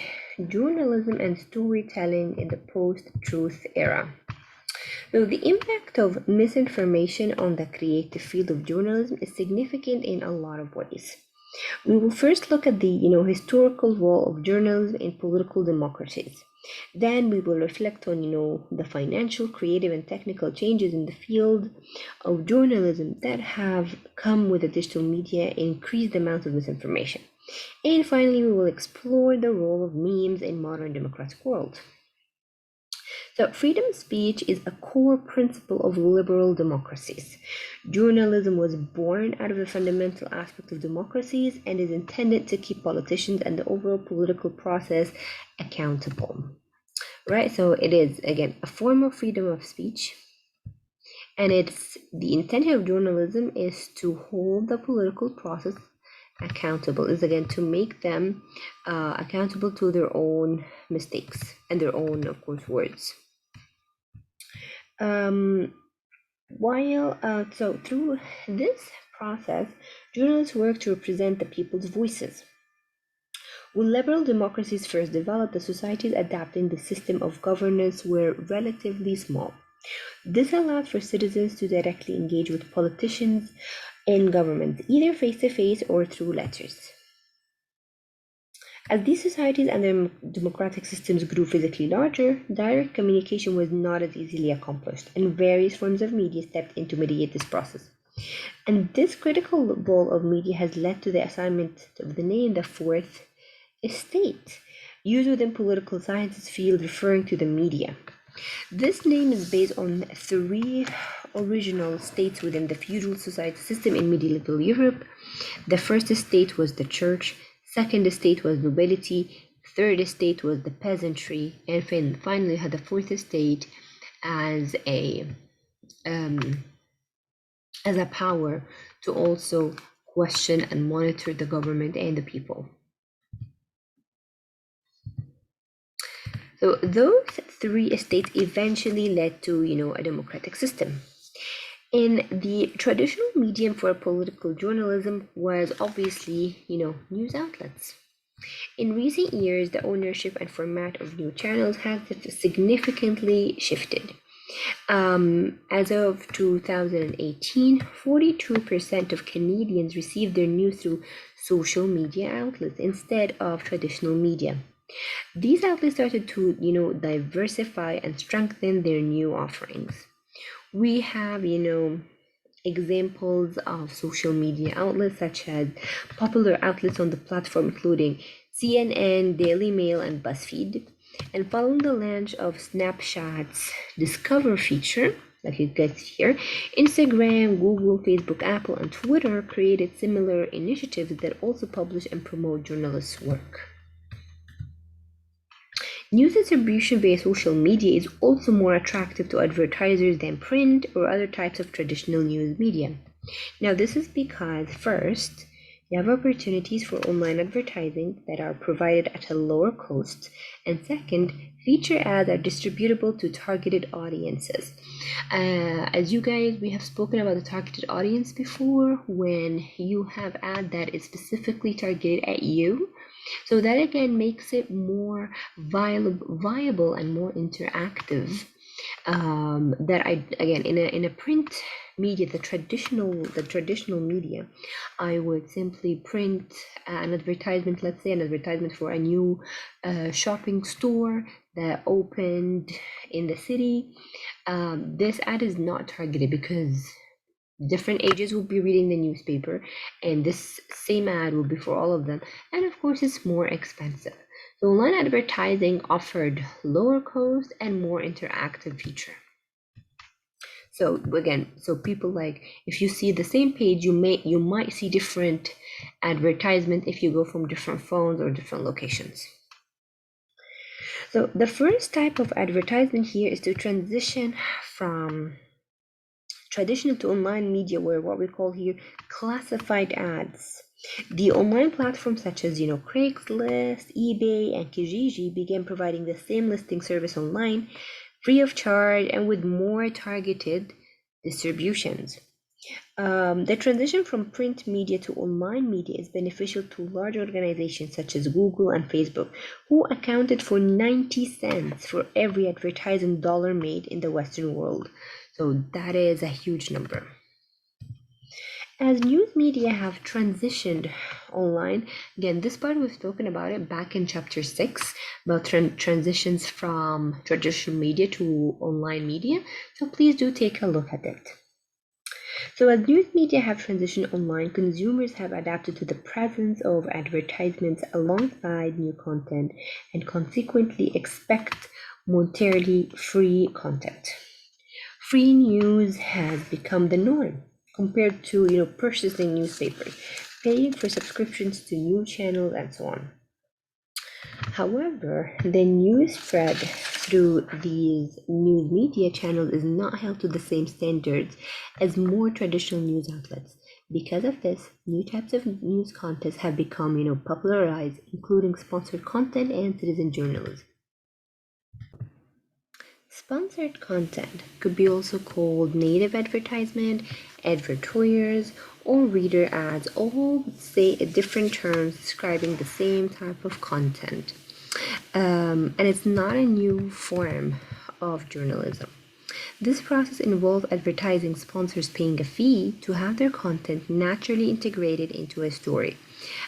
journalism and storytelling in the post-truth era? So, the impact of misinformation on the creative field of journalism is significant in a lot of ways. We will first look at the historical role of journalism in political democracies. Then we will reflect on the financial, creative, and technical changes in the field of journalism that have come with the digital media and increased amounts of misinformation. And finally, we will explore the role of memes in modern democratic world. So freedom of speech is a core principle of liberal democracies. Journalism was born out of a fundamental aspect of democracies and is intended to keep politicians and the overall political process accountable. Right? So it is, again, a form of freedom of speech. And it's the intention of journalism is to hold the political process accountable, is again to make them accountable to their own mistakes and their own, of course, words. So through this process, journalists work to represent the people's voices. When liberal democracies first developed, the societies adapting the system of governance were relatively small. This allowed for citizens to directly engage with politicians and governments, either face-to-face or through letters. As these societies and their democratic systems grew physically larger, direct communication was not as easily accomplished, and various forms of media stepped in to mediate this process. And this critical role of media has led to the assignment of the name the Fourth Estate, used within political science's field referring to the media. This name is based on three original states within the feudal society system in medieval Europe. The first estate was the church, second estate was nobility, third estate was the peasantry, and finally had the fourth estate as a power to also question and monitor the government and the people. So those three estates eventually led to, a democratic system. And the traditional medium for political journalism was obviously, news outlets. In recent years, the ownership and format of new channels has significantly shifted. As of 2018, 42% of Canadians receive their news through social media outlets instead of traditional media. These outlets started to, diversify and strengthen their new offerings. We have, examples of social media outlets such as popular outlets on the platform, including CNN, Daily Mail, and BuzzFeed. And following the launch of Snapchat's Discover feature, like you get here, Instagram, Google, Facebook, Apple, and Twitter created similar initiatives that also publish and promote journalists' work. News distribution via social media is also more attractive to advertisers than print or other types of traditional news media. Now, this is because, first, you have opportunities for online advertising that are provided at a lower cost, and second, feature ads are distributable to targeted audiences. As you guys, we have spoken about the targeted audience before, when you have ad that is specifically targeted at you. So that again makes it more viable and more interactive. That I again in a print media, the traditional media, I would simply print an advertisement. Let's say an advertisement for a new shopping store that opened in the city. This ad is not targeted because different ages will be reading the newspaper, and this same ad will be for all of them, and of course it's more expensive. So online advertising offered lower cost and more interactive feature. So again, so people, like, if you see the same page, you might see different advertisement if you go from different phones or different locations. So the first type of advertisement here is to transition from traditional to online media, where what we call here classified ads. The online platforms such as Craigslist, eBay, and Kijiji began providing the same listing service online, free of charge and with more targeted distributions. The transition from print media to online media is beneficial to large organizations such as Google and Facebook, who accounted for 90 cents for every advertising dollar made in the Western world. So that is a huge number. As news media have transitioned online, again, this part we've spoken about it back in chapter 6 about transitions from traditional media to online media. So please do take a look at it. So as news media have transitioned online, consumers have adapted to the presence of advertisements alongside new content and consequently expect monetarily free content. Free news has become the norm compared to purchasing newspapers, paying for subscriptions to news channels, and so on. However, the news spread through these news media channels is not held to the same standards as more traditional news outlets. Because of this, new types of news contents have become, popularized, including sponsored content and citizen journalism. Sponsored content could be also called native advertisement, advertorials, or reader ads, all say different terms describing the same type of content. And it's not a new form of journalism. This process involves advertising sponsors paying a fee to have their content naturally integrated into a story.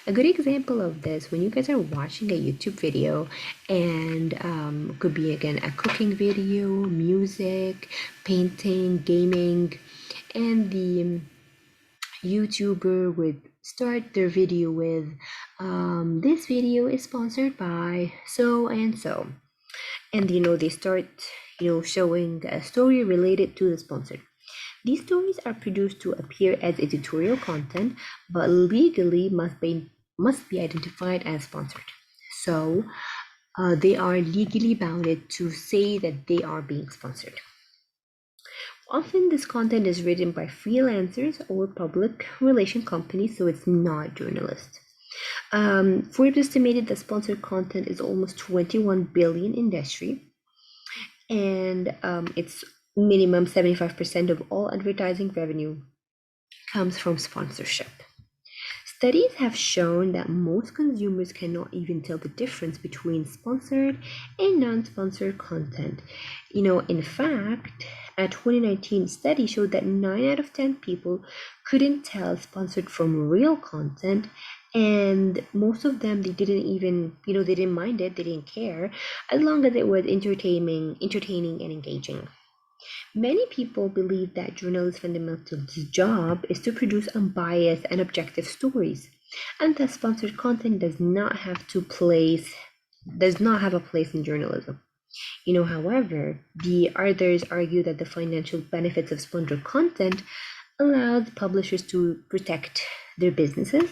A good example of this, when you guys are watching a YouTube video, and could be again a cooking video, music, painting, gaming, and the YouTuber would start their video with, this video is sponsored by so and so. And they start showing a story related to the sponsor. These stories are produced to appear as editorial content, but legally must be identified as sponsored. So they are legally bounded to say that they are being sponsored. Often this content is written by freelancers or public relation companies, so it's not journalists. Forbes estimated that sponsored content is almost 21 billion industry, and it's minimum 75% of all advertising revenue comes from sponsorship. Studies have shown that most consumers cannot even tell the difference between sponsored and non-sponsored content. In fact, a 2019 study showed that 9 out of 10 people couldn't tell sponsored from real content, And most of them, they didn't even, they didn't mind it, they didn't care, as long as it was entertaining and engaging. Many people believe that journalists' fundamental job is to produce unbiased and objective stories, and that sponsored content does not have a place in journalism. However, the others argue that the financial benefits of sponsored content allows publishers to protect their businesses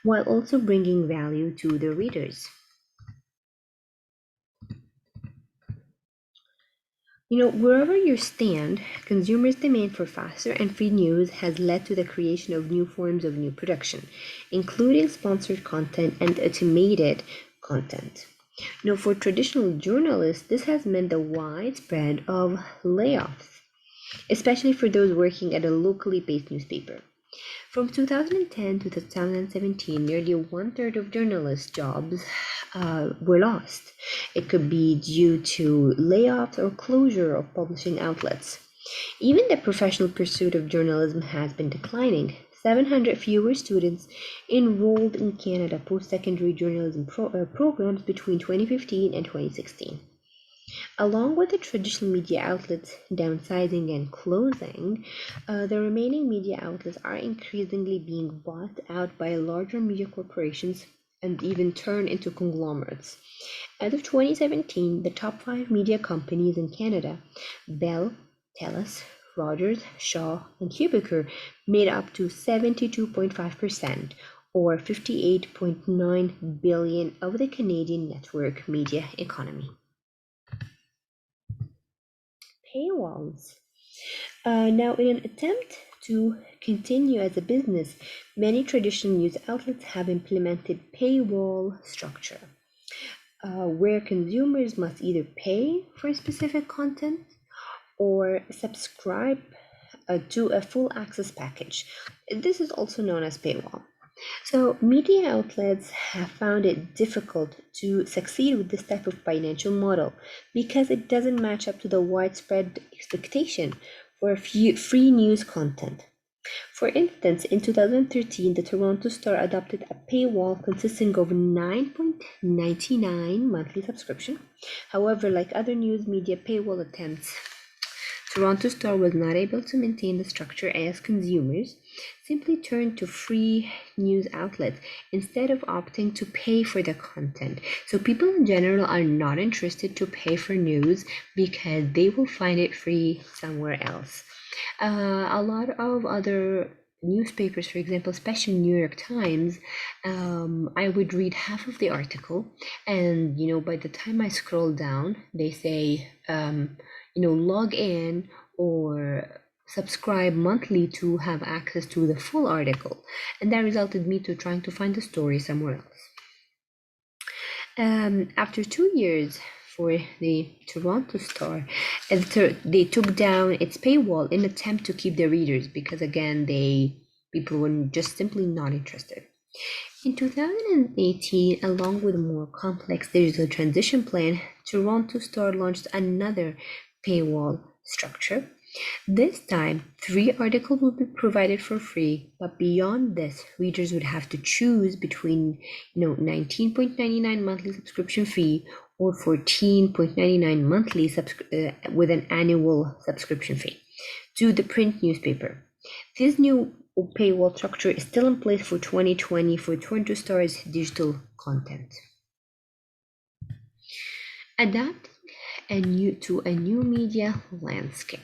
while also bringing value to their readers. Wherever you stand, consumers' demand for faster and free news has led to the creation of new forms of new production, including sponsored content and automated content. For traditional journalists, this has meant the widespread of layoffs, especially for those working at a locally based newspaper. From 2010 to 2017, nearly one-third of journalists' jobs were lost. It could be due to layoffs or closure of publishing outlets. Even the professional pursuit of journalism has been declining. 700 fewer students enrolled in Canada post-secondary journalism programs between 2015 and 2016. Along with the traditional media outlets downsizing and closing, the remaining media outlets are increasingly being bought out by larger media corporations and even turned into conglomerates. As of 2017, the top five media companies in Canada, Bell, TELUS, Rogers, Shaw, and Quebecor, made up to 72.5% or 58.9 billion of the Canadian network media economy. Paywalls. Now, in an attempt to continue as a business, many traditional news outlets have implemented paywall structure, where consumers must either pay for specific content or subscribe to a full access package. This is also known as paywall. So, media outlets have found it difficult to succeed with this type of financial model because it doesn't match up to the widespread expectation for free news content. For instance, in 2013, the Toronto Star adopted a paywall consisting of 9.99 monthly subscription. However, like other news media paywall attempts, Toronto Star was not able to maintain the structure as consumers simply turned to free news outlets instead of opting to pay for the content. So people in general are not interested to pay for news because they will find it free somewhere else. A lot of other newspapers, for example, especially New York Times, I would read half of the article, and by the time I scroll down, they say, log in or subscribe monthly to have access to the full article, and that resulted me to trying to find the story somewhere else. After 2 years for the Toronto Star, they took down its paywall in attempt to keep their readers because again, people were just simply not interested. In 2018, along with a more complex digital transition plan, Toronto Star launched another paywall structure. This time, 3 articles will be provided for free, but beyond this, readers would have to choose between 19.99 monthly subscription fee or 14.99 monthly with an annual subscription fee to the print newspaper. This new paywall structure is still in place for 2020 for Toronto Star's digital content. Adapting to a new media landscape.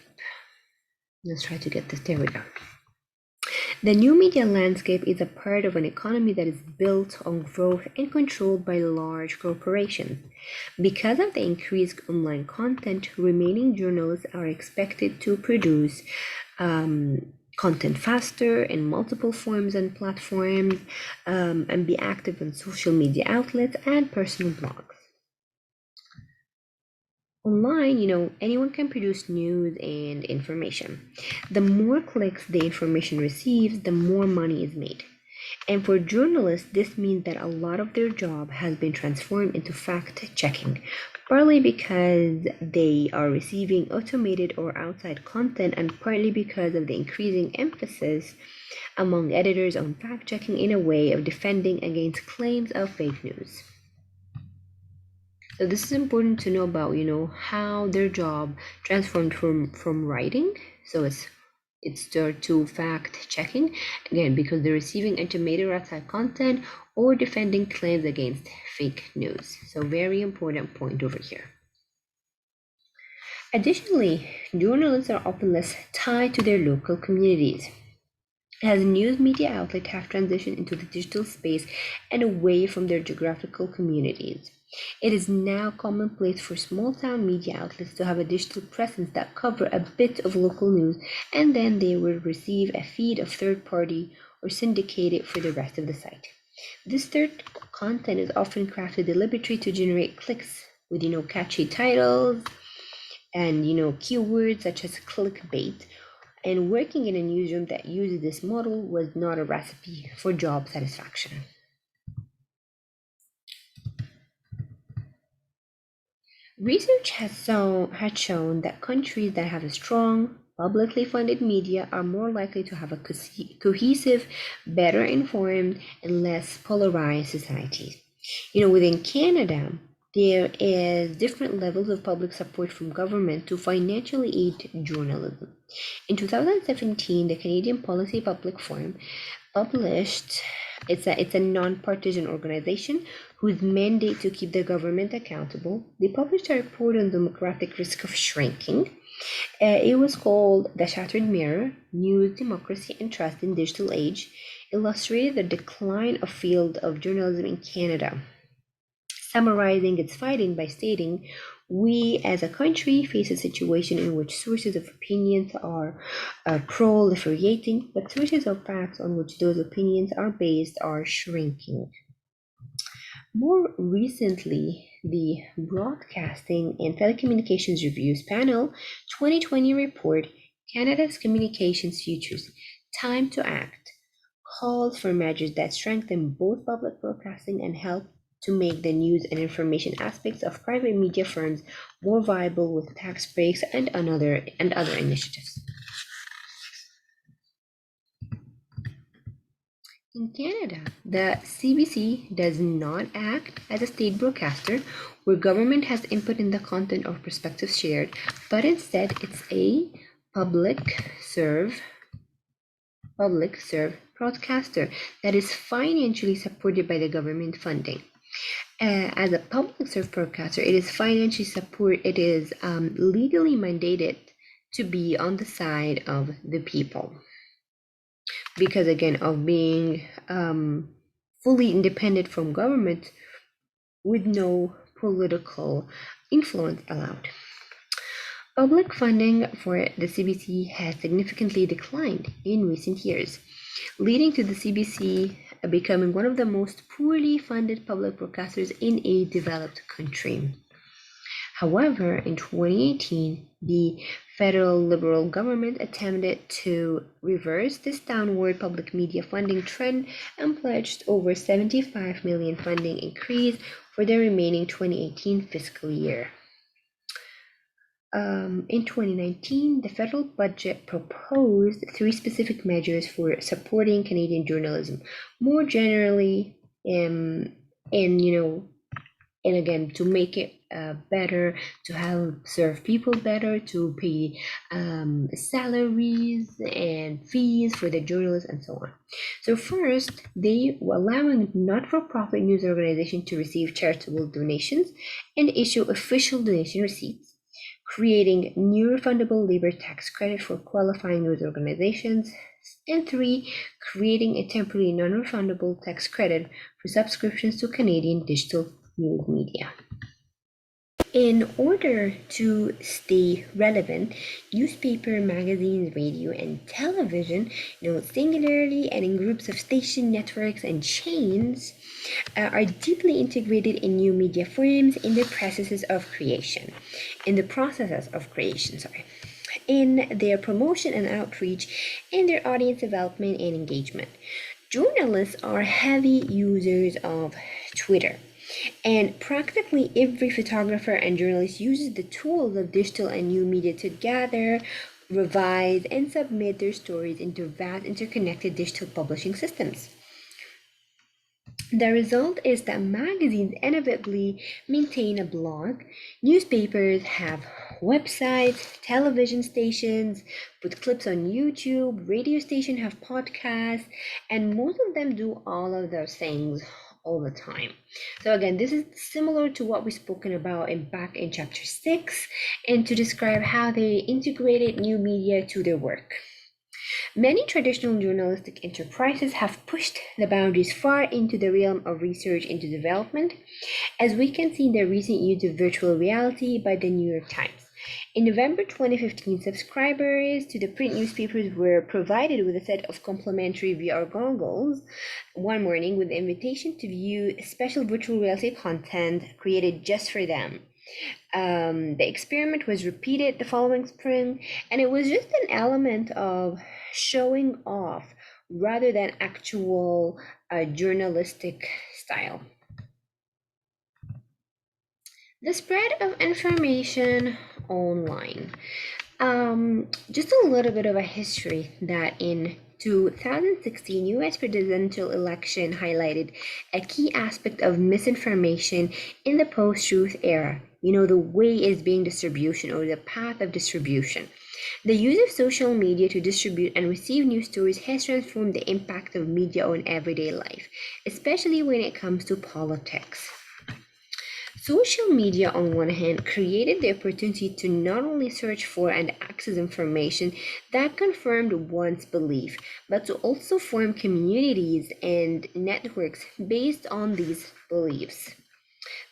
Let's try to get this. There we go. The new media landscape is a part of an economy that is built on growth and controlled by large corporations. Because of the increased online content, remaining journalists are expected to produce content faster in multiple forms and platforms, and be active on social media outlets and personal blogs. Online, anyone can produce news and information. The more clicks the information receives, the more money is made. And for journalists, this means that a lot of their job has been transformed into fact checking, partly because they are receiving automated or outside content, and partly because of the increasing emphasis among editors on fact checking in a way of defending against claims of fake news. So this is important to know about, how their job transformed from writing. So it's to fact checking, again, because they're receiving intermediate outside content or defending claims against fake news. So very important point over here. Additionally, journalists are often less tied to their local communities, as news media outlets have transitioned into the digital space and away from their geographical communities. It is now commonplace for small town media outlets to have a digital presence that cover a bit of local news, and then they will receive a feed of third party or syndicate it for the rest of the site. This third content is often crafted deliberately to generate clicks with catchy titles and keywords such as clickbait, and working in a newsroom that uses this model was not a recipe for job satisfaction. Research had shown that countries that have a strong, publicly funded media are more likely to have a cohesive, better informed, and less polarized societies. Within Canada, there is different levels of public support from government to financially aid journalism. In 2017, the Canadian Policy Public Forum published it's a non-partisan organization whose mandate to keep the government accountable. They published a report on democratic risk of shrinking. It was called The Shattered Mirror: News, Democracy, and Trust in Digital Age, illustrated the decline of field of journalism in Canada, summarizing its finding by stating, we as a country face a situation in which sources of opinions are proliferating, but sources of facts on which those opinions are based are shrinking. More recently, the Broadcasting and Telecommunications Reviews Panel 2020 report, Canada's Communications Futures: Time to Act, calls for measures that strengthen both public broadcasting and help to make the news and information aspects of private media firms more viable with tax breaks and other initiatives. In Canada, the CBC does not act as a state broadcaster where government has input in the content or perspectives shared, but instead it's a public serve broadcaster that is financially supported by the government funding. As a public service broadcaster, it is financially support. It is legally mandated to be on the side of the people, because again of being fully independent from government with no political influence allowed. Public funding for the CBC has significantly declined in recent years, leading to the CBC becoming one of the most poorly funded public broadcasters in a developed country. However, in 2018, the federal Liberal government attempted to reverse this downward public media funding trend and pledged over 75 million funding increase for the remaining 2018 fiscal year. In 2019, the federal budget proposed three specific measures for supporting Canadian journalism. More generally, and again, to make it better, to help serve people better, to pay salaries and fees for the journalists and so on. So first, they were allowing not-for-profit news organizations to receive charitable donations and issue official donation receipts, creating new refundable labor tax credit for qualifying news organizations, and three, creating a temporary non-refundable tax credit for subscriptions to Canadian digital news media. In order to stay relevant, newspaper, magazines, radio, and television, singularly and in groups of station networks and chains, are deeply integrated in new media forms in the processes of creation. In their promotion and outreach, in their audience development and engagement. Journalists are heavy users of Twitter, and practically every photographer and journalist uses the tools of digital and new media to gather, revise, and submit their stories into vast interconnected digital publishing systems. The result is that magazines inevitably maintain a blog, newspapers have websites, television stations put clips on YouTube, radio stations have podcasts, and most of them do all of those things all the time. So again, this is similar to what we've spoken about back in chapter 6 and to describe how they integrated new media to their work. Many traditional journalistic enterprises have pushed the boundaries far into the realm of research into development, as we can see in the recent use of virtual reality by the New York Times. In November 2015, subscribers to the print newspapers were provided with a set of complimentary VR goggles one morning with the invitation to view special virtual reality content created just for them. The experiment was repeated the following spring, and it was just an element of showing off rather than actual journalistic style. The spread of information online. Just a little bit of a history that in 2016 US presidential election highlighted a key aspect of misinformation in the post-truth era. You know, the way is being distribution or the path of distribution. The use of social media to distribute and receive news stories has transformed the impact of media on everyday life, especially when it comes to politics. Social media, on one hand, created the opportunity to not only search for and access information that confirmed one's belief, but to also form communities and networks based on these beliefs.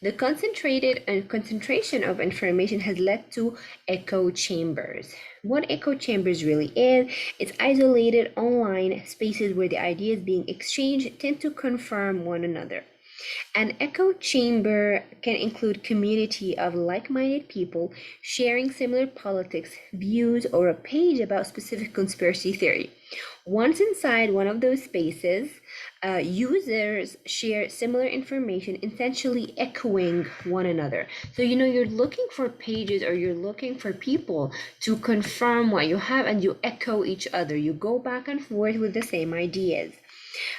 The concentrated and concentration of information has led to echo chambers. What echo chambers really is, it's isolated online spaces where the ideas being exchanged tend to confirm one another. An echo chamber can include community of like-minded people sharing similar politics, views, or a page about specific conspiracy theory. Once inside one of those spaces, users share similar information, essentially echoing one another. So, you know, you're looking for pages or you're looking for people to confirm what you have, and you echo each other. You go back and forth with the same ideas.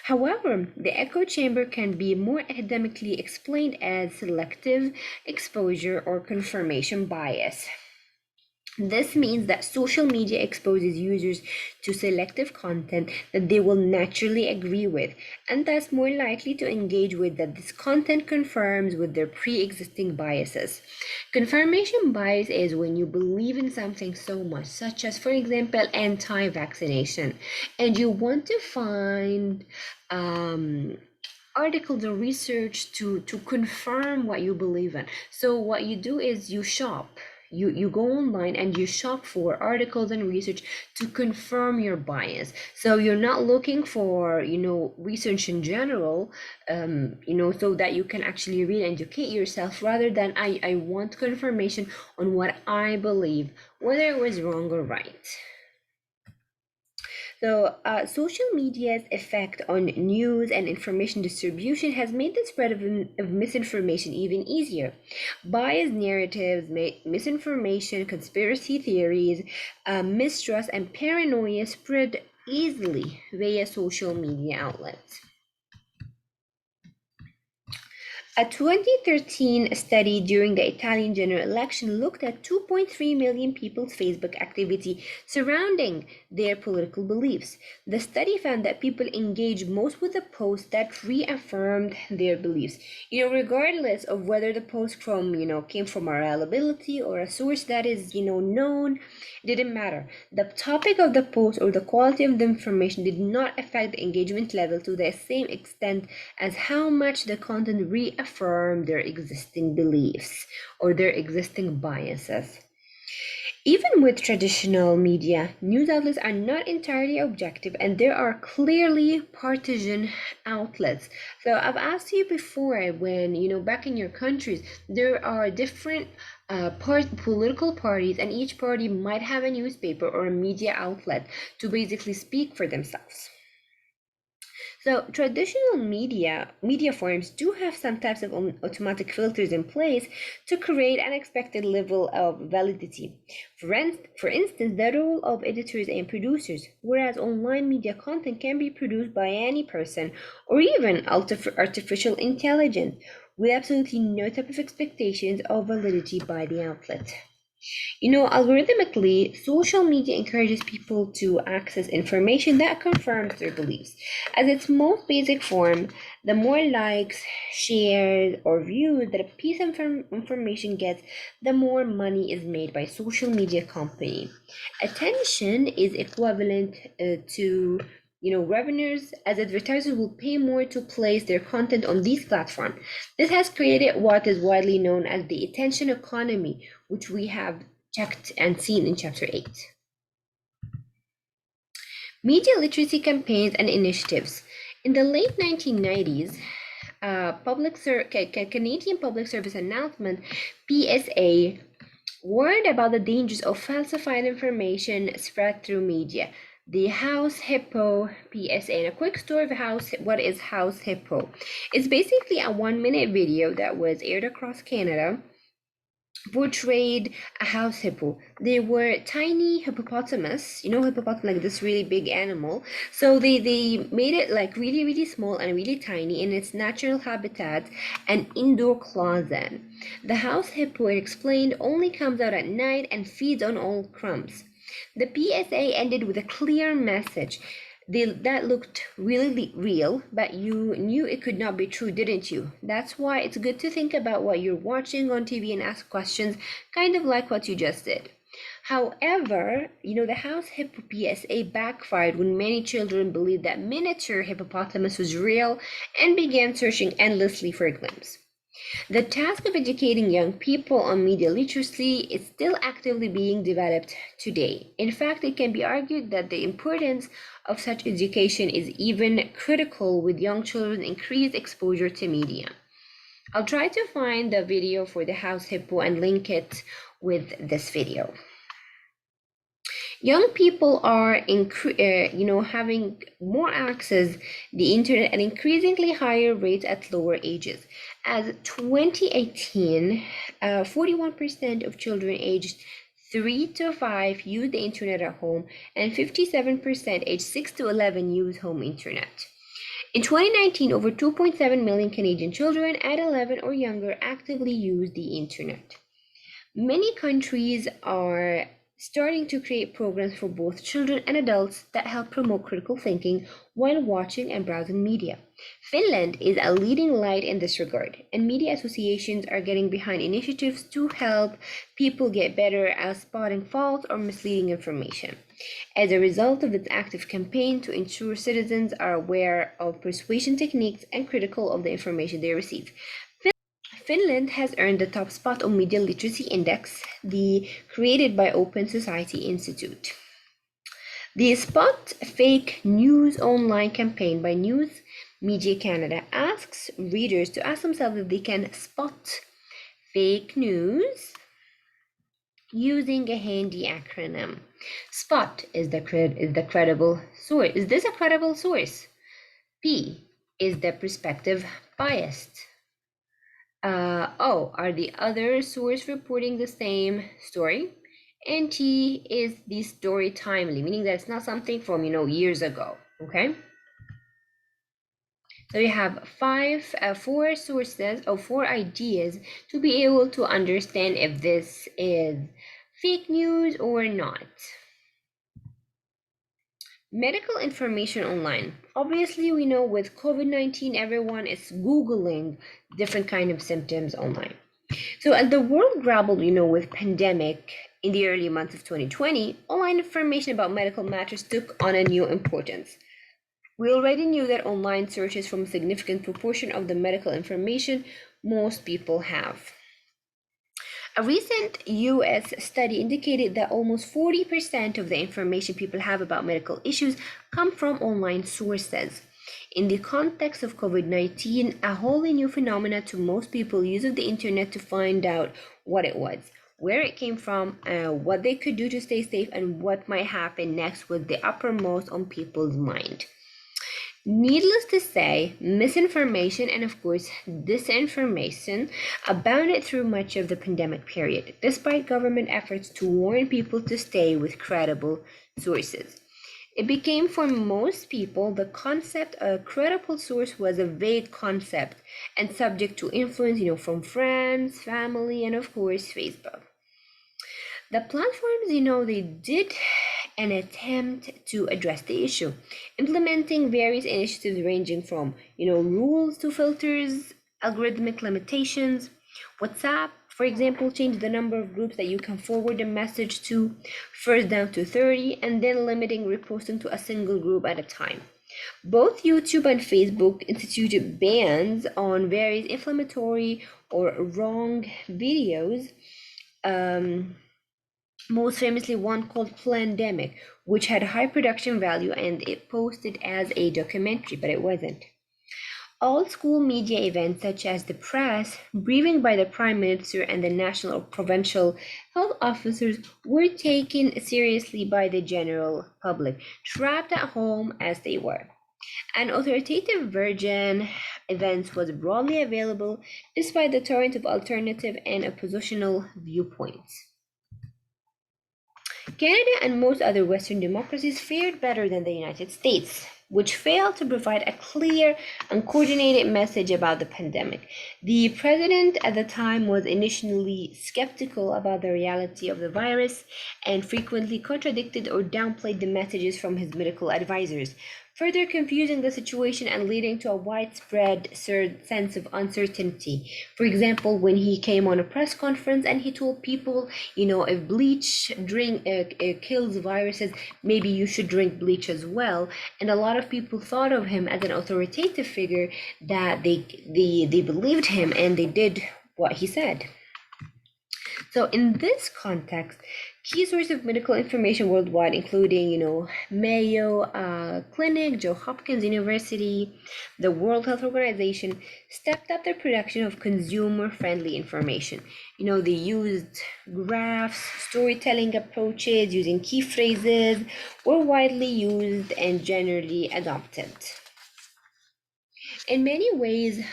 However, the echo chamber can be more academically explained as selective exposure or confirmation bias. This means that social media exposes users to selective content that they will naturally agree with, and thus more likely to engage with that this content confirms with their pre-existing biases. Confirmation bias is when you believe in something so much, such as, for example, anti-vaccination, and you want to find articles or research to confirm what you believe in. So what you do is you shop. You go online and you shop for articles and research to confirm your bias. So you're not looking for, you know, research in general, you know, so that you can actually read and educate yourself, rather than I want confirmation on what I believe, whether it was wrong or right. So, social media's effect on news and information distribution has made the spread of misinformation even easier. Biased narratives, misinformation, conspiracy theories, mistrust, and paranoia spread easily via social media outlets. A 2013 study during the Italian general election looked at 2.3 million people's Facebook activity surrounding their political beliefs. The study found that people engaged most with the posts that reaffirmed their beliefs. You know, regardless of whether the post came from a reliability or a source that is, known, it didn't matter. The topic of the post or the quality of the information did not affect the engagement level to the same extent as how much the content reaffirmed their existing beliefs or their existing biases. Even with traditional media, news outlets are not entirely objective, and there are clearly partisan outlets. So I've asked you before, when, back in your countries, there are different political parties, and each party might have a newspaper or a media outlet to basically speak for themselves. So traditional media forms do have some types of automatic filters in place to create an expected level of validity. For instance, the role of editors and producers, whereas online media content can be produced by any person or even artificial intelligence with absolutely no type of expectations of validity by the outlet. Algorithmically, social media encourages people to access information that confirms their beliefs. As its most basic form, the more likes, shares, or views that a piece of information gets, the more money is made by social media company. Attention is equivalent to revenues, as advertisers will pay more to place their content on these platforms. This has created what is widely known as the attention economy, which we have checked and seen in chapter 8. Media literacy campaigns and initiatives. In the late 1990s, Canadian Public Service Announcement PSA warned about the dangers of falsified information spread through media. The House Hippo PSA. And a quick story of what is House Hippo. It's basically a 1-minute video that was aired across Canada, portrayed a house hippo. They were tiny hippopotamus, hippopotamus, like this really big animal. So they made it like really, really small and really tiny in its natural habitat, an indoor closet. The house hippo, it explained, only comes out at night and feeds on old crumbs. The PSA ended with a clear message. That looked really real, but you knew it could not be true, didn't you? That's why it's good to think about what you're watching on TV and ask questions, kind of like what you just did. However, the house hippo PSA backfired when many children believed that miniature hippopotamus was real and began searching endlessly for a glimpse. The task of educating young people on media literacy is still actively being developed today. In fact, it can be argued that the importance of such education is even critical with young children's increased exposure to media. I'll try to find the video for the house hippo and link it with this video. Young people are having more access the internet at increasingly higher rates at lower ages. As 2018, 41% of children aged 3 to 5 use the internet at home, and 57% aged 6 to 11 use home internet. In 2019, over 2.7 million Canadian children at 11 or younger actively use the internet. Many countries are starting to create programs for both children and adults that help promote critical thinking while watching and browsing media. Finland is a leading light in this regard, and media associations are getting behind initiatives to help people get better at spotting false or misleading information. As a result of its active campaign to ensure citizens are aware of persuasion techniques and critical of the information they receive. Finland has earned the top spot on Media Literacy Index, created by Open Society Institute. The Spot Fake News online campaign by News Media Canada asks readers to ask themselves if they can spot fake news using a handy acronym. SPOT is the credible source. Is this a credible source? P is the perspective biased. O are the other source reporting the same story. And T is the story timely, meaning that it's not something from years ago. Okay. So you have four sources or 4 ideas to be able to understand if this is fake news or not. Medical information online. Obviously, we know with COVID-19, everyone is Googling different kind of symptoms online. So as the world grappled, with pandemic in the early months of 2020, online information about medical matters took on a new importance. We already knew that online searches from a significant proportion of the medical information most people have. A recent US study indicated that almost 40% of the information people have about medical issues come from online sources. In the context of COVID-19, a wholly new phenomenon to most people use of the internet to find out what it was, where it came from, what they could do to stay safe, and what might happen next was the uppermost on people's mind. Needless to say, misinformation and, of course, disinformation abounded through much of the pandemic period, despite government efforts to warn people to stay with credible sources. It became for most people the concept a credible source was a vague concept and subject to influence, from friends, family, and of course, Facebook. The platforms, they did an attempt to address the issue, implementing various initiatives ranging from, rules to filters, algorithmic limitations. WhatsApp, for example, changed the number of groups that you can forward a message to, first down to 30, and then limiting reposting to a single group at a time. Both YouTube and Facebook instituted bans on various inflammatory or wrong videos. Um, Most famously one called Plandemic, which had high production value and it posted as a documentary, but it wasn't. All school media events such as the press, briefing by the Prime Minister and the national or provincial health officers were taken seriously by the general public, trapped at home as they were. An authoritative version events was broadly available despite the torrent of alternative and oppositional viewpoints. Canada and most other Western democracies fared better than the United States, which failed to provide a clear and coordinated message about the pandemic. The president at the time was initially skeptical about the reality of the virus and frequently contradicted or downplayed the messages from his medical advisors, further confusing the situation and leading to a widespread sense of uncertainty. For example, when he came on a press conference and he told people, if bleach kills viruses, maybe you should drink bleach as well. And a lot of people thought of him as an authoritative figure that they believed him and they did what he said. So in this context, key sources of medical information worldwide, including, Mayo Clinic, Johns Hopkins University, the World Health Organization, stepped up their production of consumer-friendly information. They used graphs, storytelling approaches, using key phrases, were widely used and generally adopted. In many ways,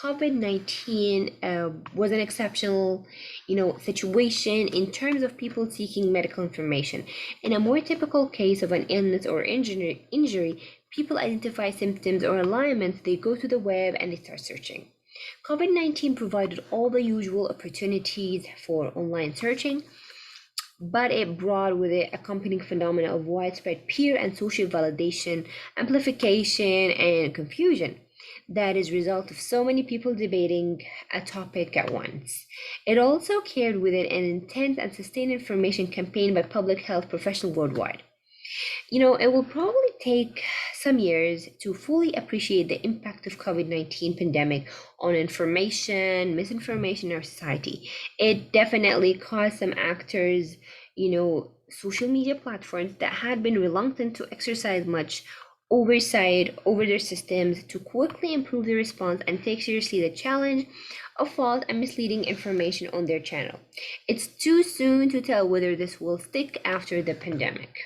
COVID-19 was an exceptional, situation in terms of people seeking medical information. In a more typical case of an illness or injury, people identify symptoms or ailments, they go to the web and they start searching. COVID-19 provided all the usual opportunities for online searching, but it brought with it accompanying phenomena of widespread peer and social validation, amplification, and confusion that is result of so many people debating a topic at once. It also carried with it an intense and sustained information campaign by public health professionals worldwide. It will probably take some years to fully appreciate the impact of COVID-19 pandemic on information, misinformation in our society. It definitely caused some actors, social media platforms that had been reluctant to exercise much oversight over their systems to quickly improve the response and take seriously the challenge of false and misleading information on their channel. It's too soon to tell whether this will stick after the pandemic.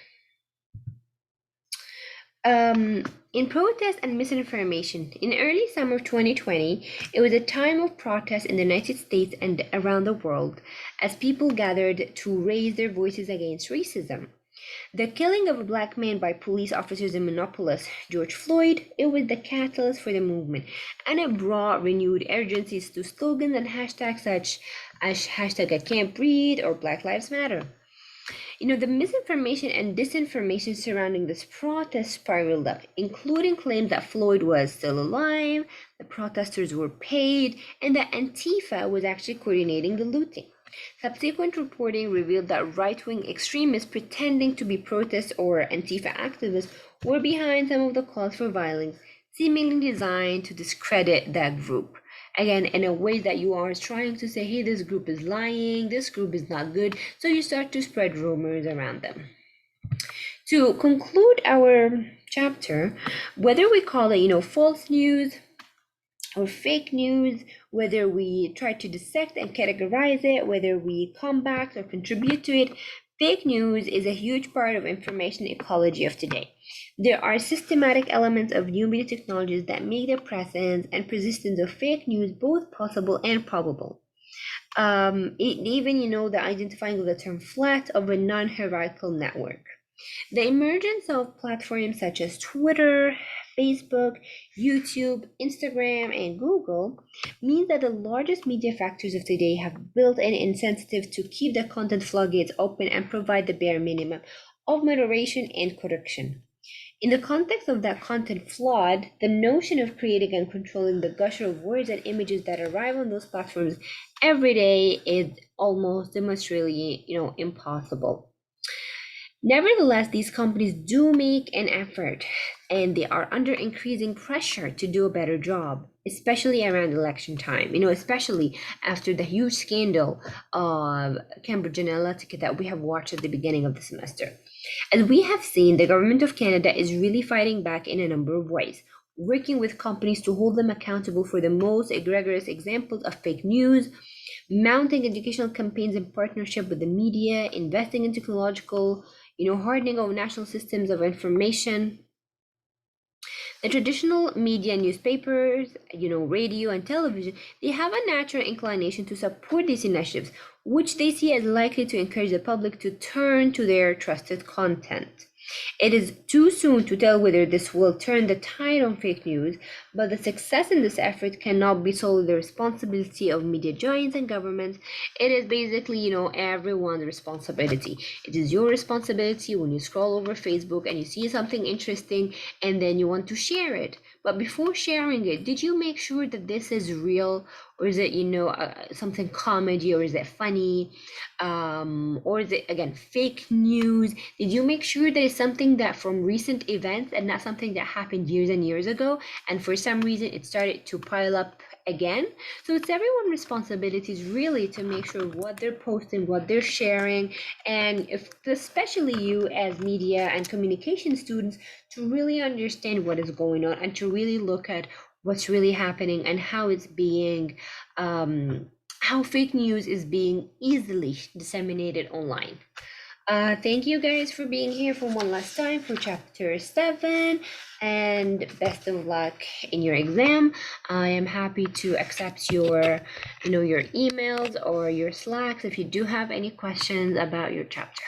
In protest and misinformation, in early summer 2020, it was a time of protest in the United States and around the world as people gathered to raise their voices against racism. The killing of a black man by police officers in Minneapolis, George Floyd, it was the catalyst for the movement, and it brought renewed urgencies to slogans and hashtags such as hashtag I can't breathe or Black Lives Matter. The misinformation and disinformation surrounding this protest spiraled up, including claims that Floyd was still alive, the protesters were paid, and that Antifa was actually coordinating the looting. Subsequent reporting revealed that right-wing extremists pretending to be protest or Antifa activists were behind some of the calls for violence, seemingly designed to discredit that group. Again, in a way that you are trying to say, hey, this group is lying, this group is not good, so you start to spread rumors around them. To conclude our chapter, whether we call it, false news, or fake news, whether we try to dissect and categorize it, whether we combat or contribute to it, Fake news is a huge part of information ecology of today. There are systematic elements of new media technologies that make the presence and persistence of fake news both possible and probable. Even, the identifying of the term flat of a non-hierarchical network. The emergence of platforms such as Twitter, Facebook, YouTube, Instagram, and Google means that the largest media factors of today have built an incentive to keep the content floodgates open and provide the bare minimum of moderation and correction. In the context of that content flood, the notion of creating and controlling the gush of words and images that arrive on those platforms every day is almost demonstrably, impossible. Nevertheless, these companies do make an effort and they are under increasing pressure to do a better job, especially around election time, especially after the huge scandal of Cambridge Analytica that we have watched at the beginning of the semester. As we have seen, the government of Canada is really fighting back in a number of ways, working with companies to hold them accountable for the most egregious examples of fake news, mounting educational campaigns in partnership with the media, investing in technological, hardening of national systems of information. The traditional media, newspapers, radio and television, they have a natural inclination to support these initiatives, which they see as likely to encourage the public to turn to their trusted content. It is too soon to tell whether this will turn the tide on fake news, but the success in this effort cannot be solely the responsibility of media giants and governments. It is basically, everyone's responsibility. It is your responsibility when you scroll over Facebook and you see something interesting and then you want to share it. But before sharing it, did you make sure that this is real, or is it, something comedy, or is it funny? Or is it again fake news? Did you make sure that it's something that from recent events and not something that happened years and years ago, and for some reason it started to pile up again? So it's everyone's responsibilities really to make sure what they're posting, what they're sharing, and if especially you as media and communication students, to really understand what is going on and to really look at what's really happening and how it's being how fake news is being easily disseminated online. Thank you guys for being here for one last time for chapter 7, and best of luck in your exam. I am happy to accept your emails or your slacks if you do have any questions about your chapter.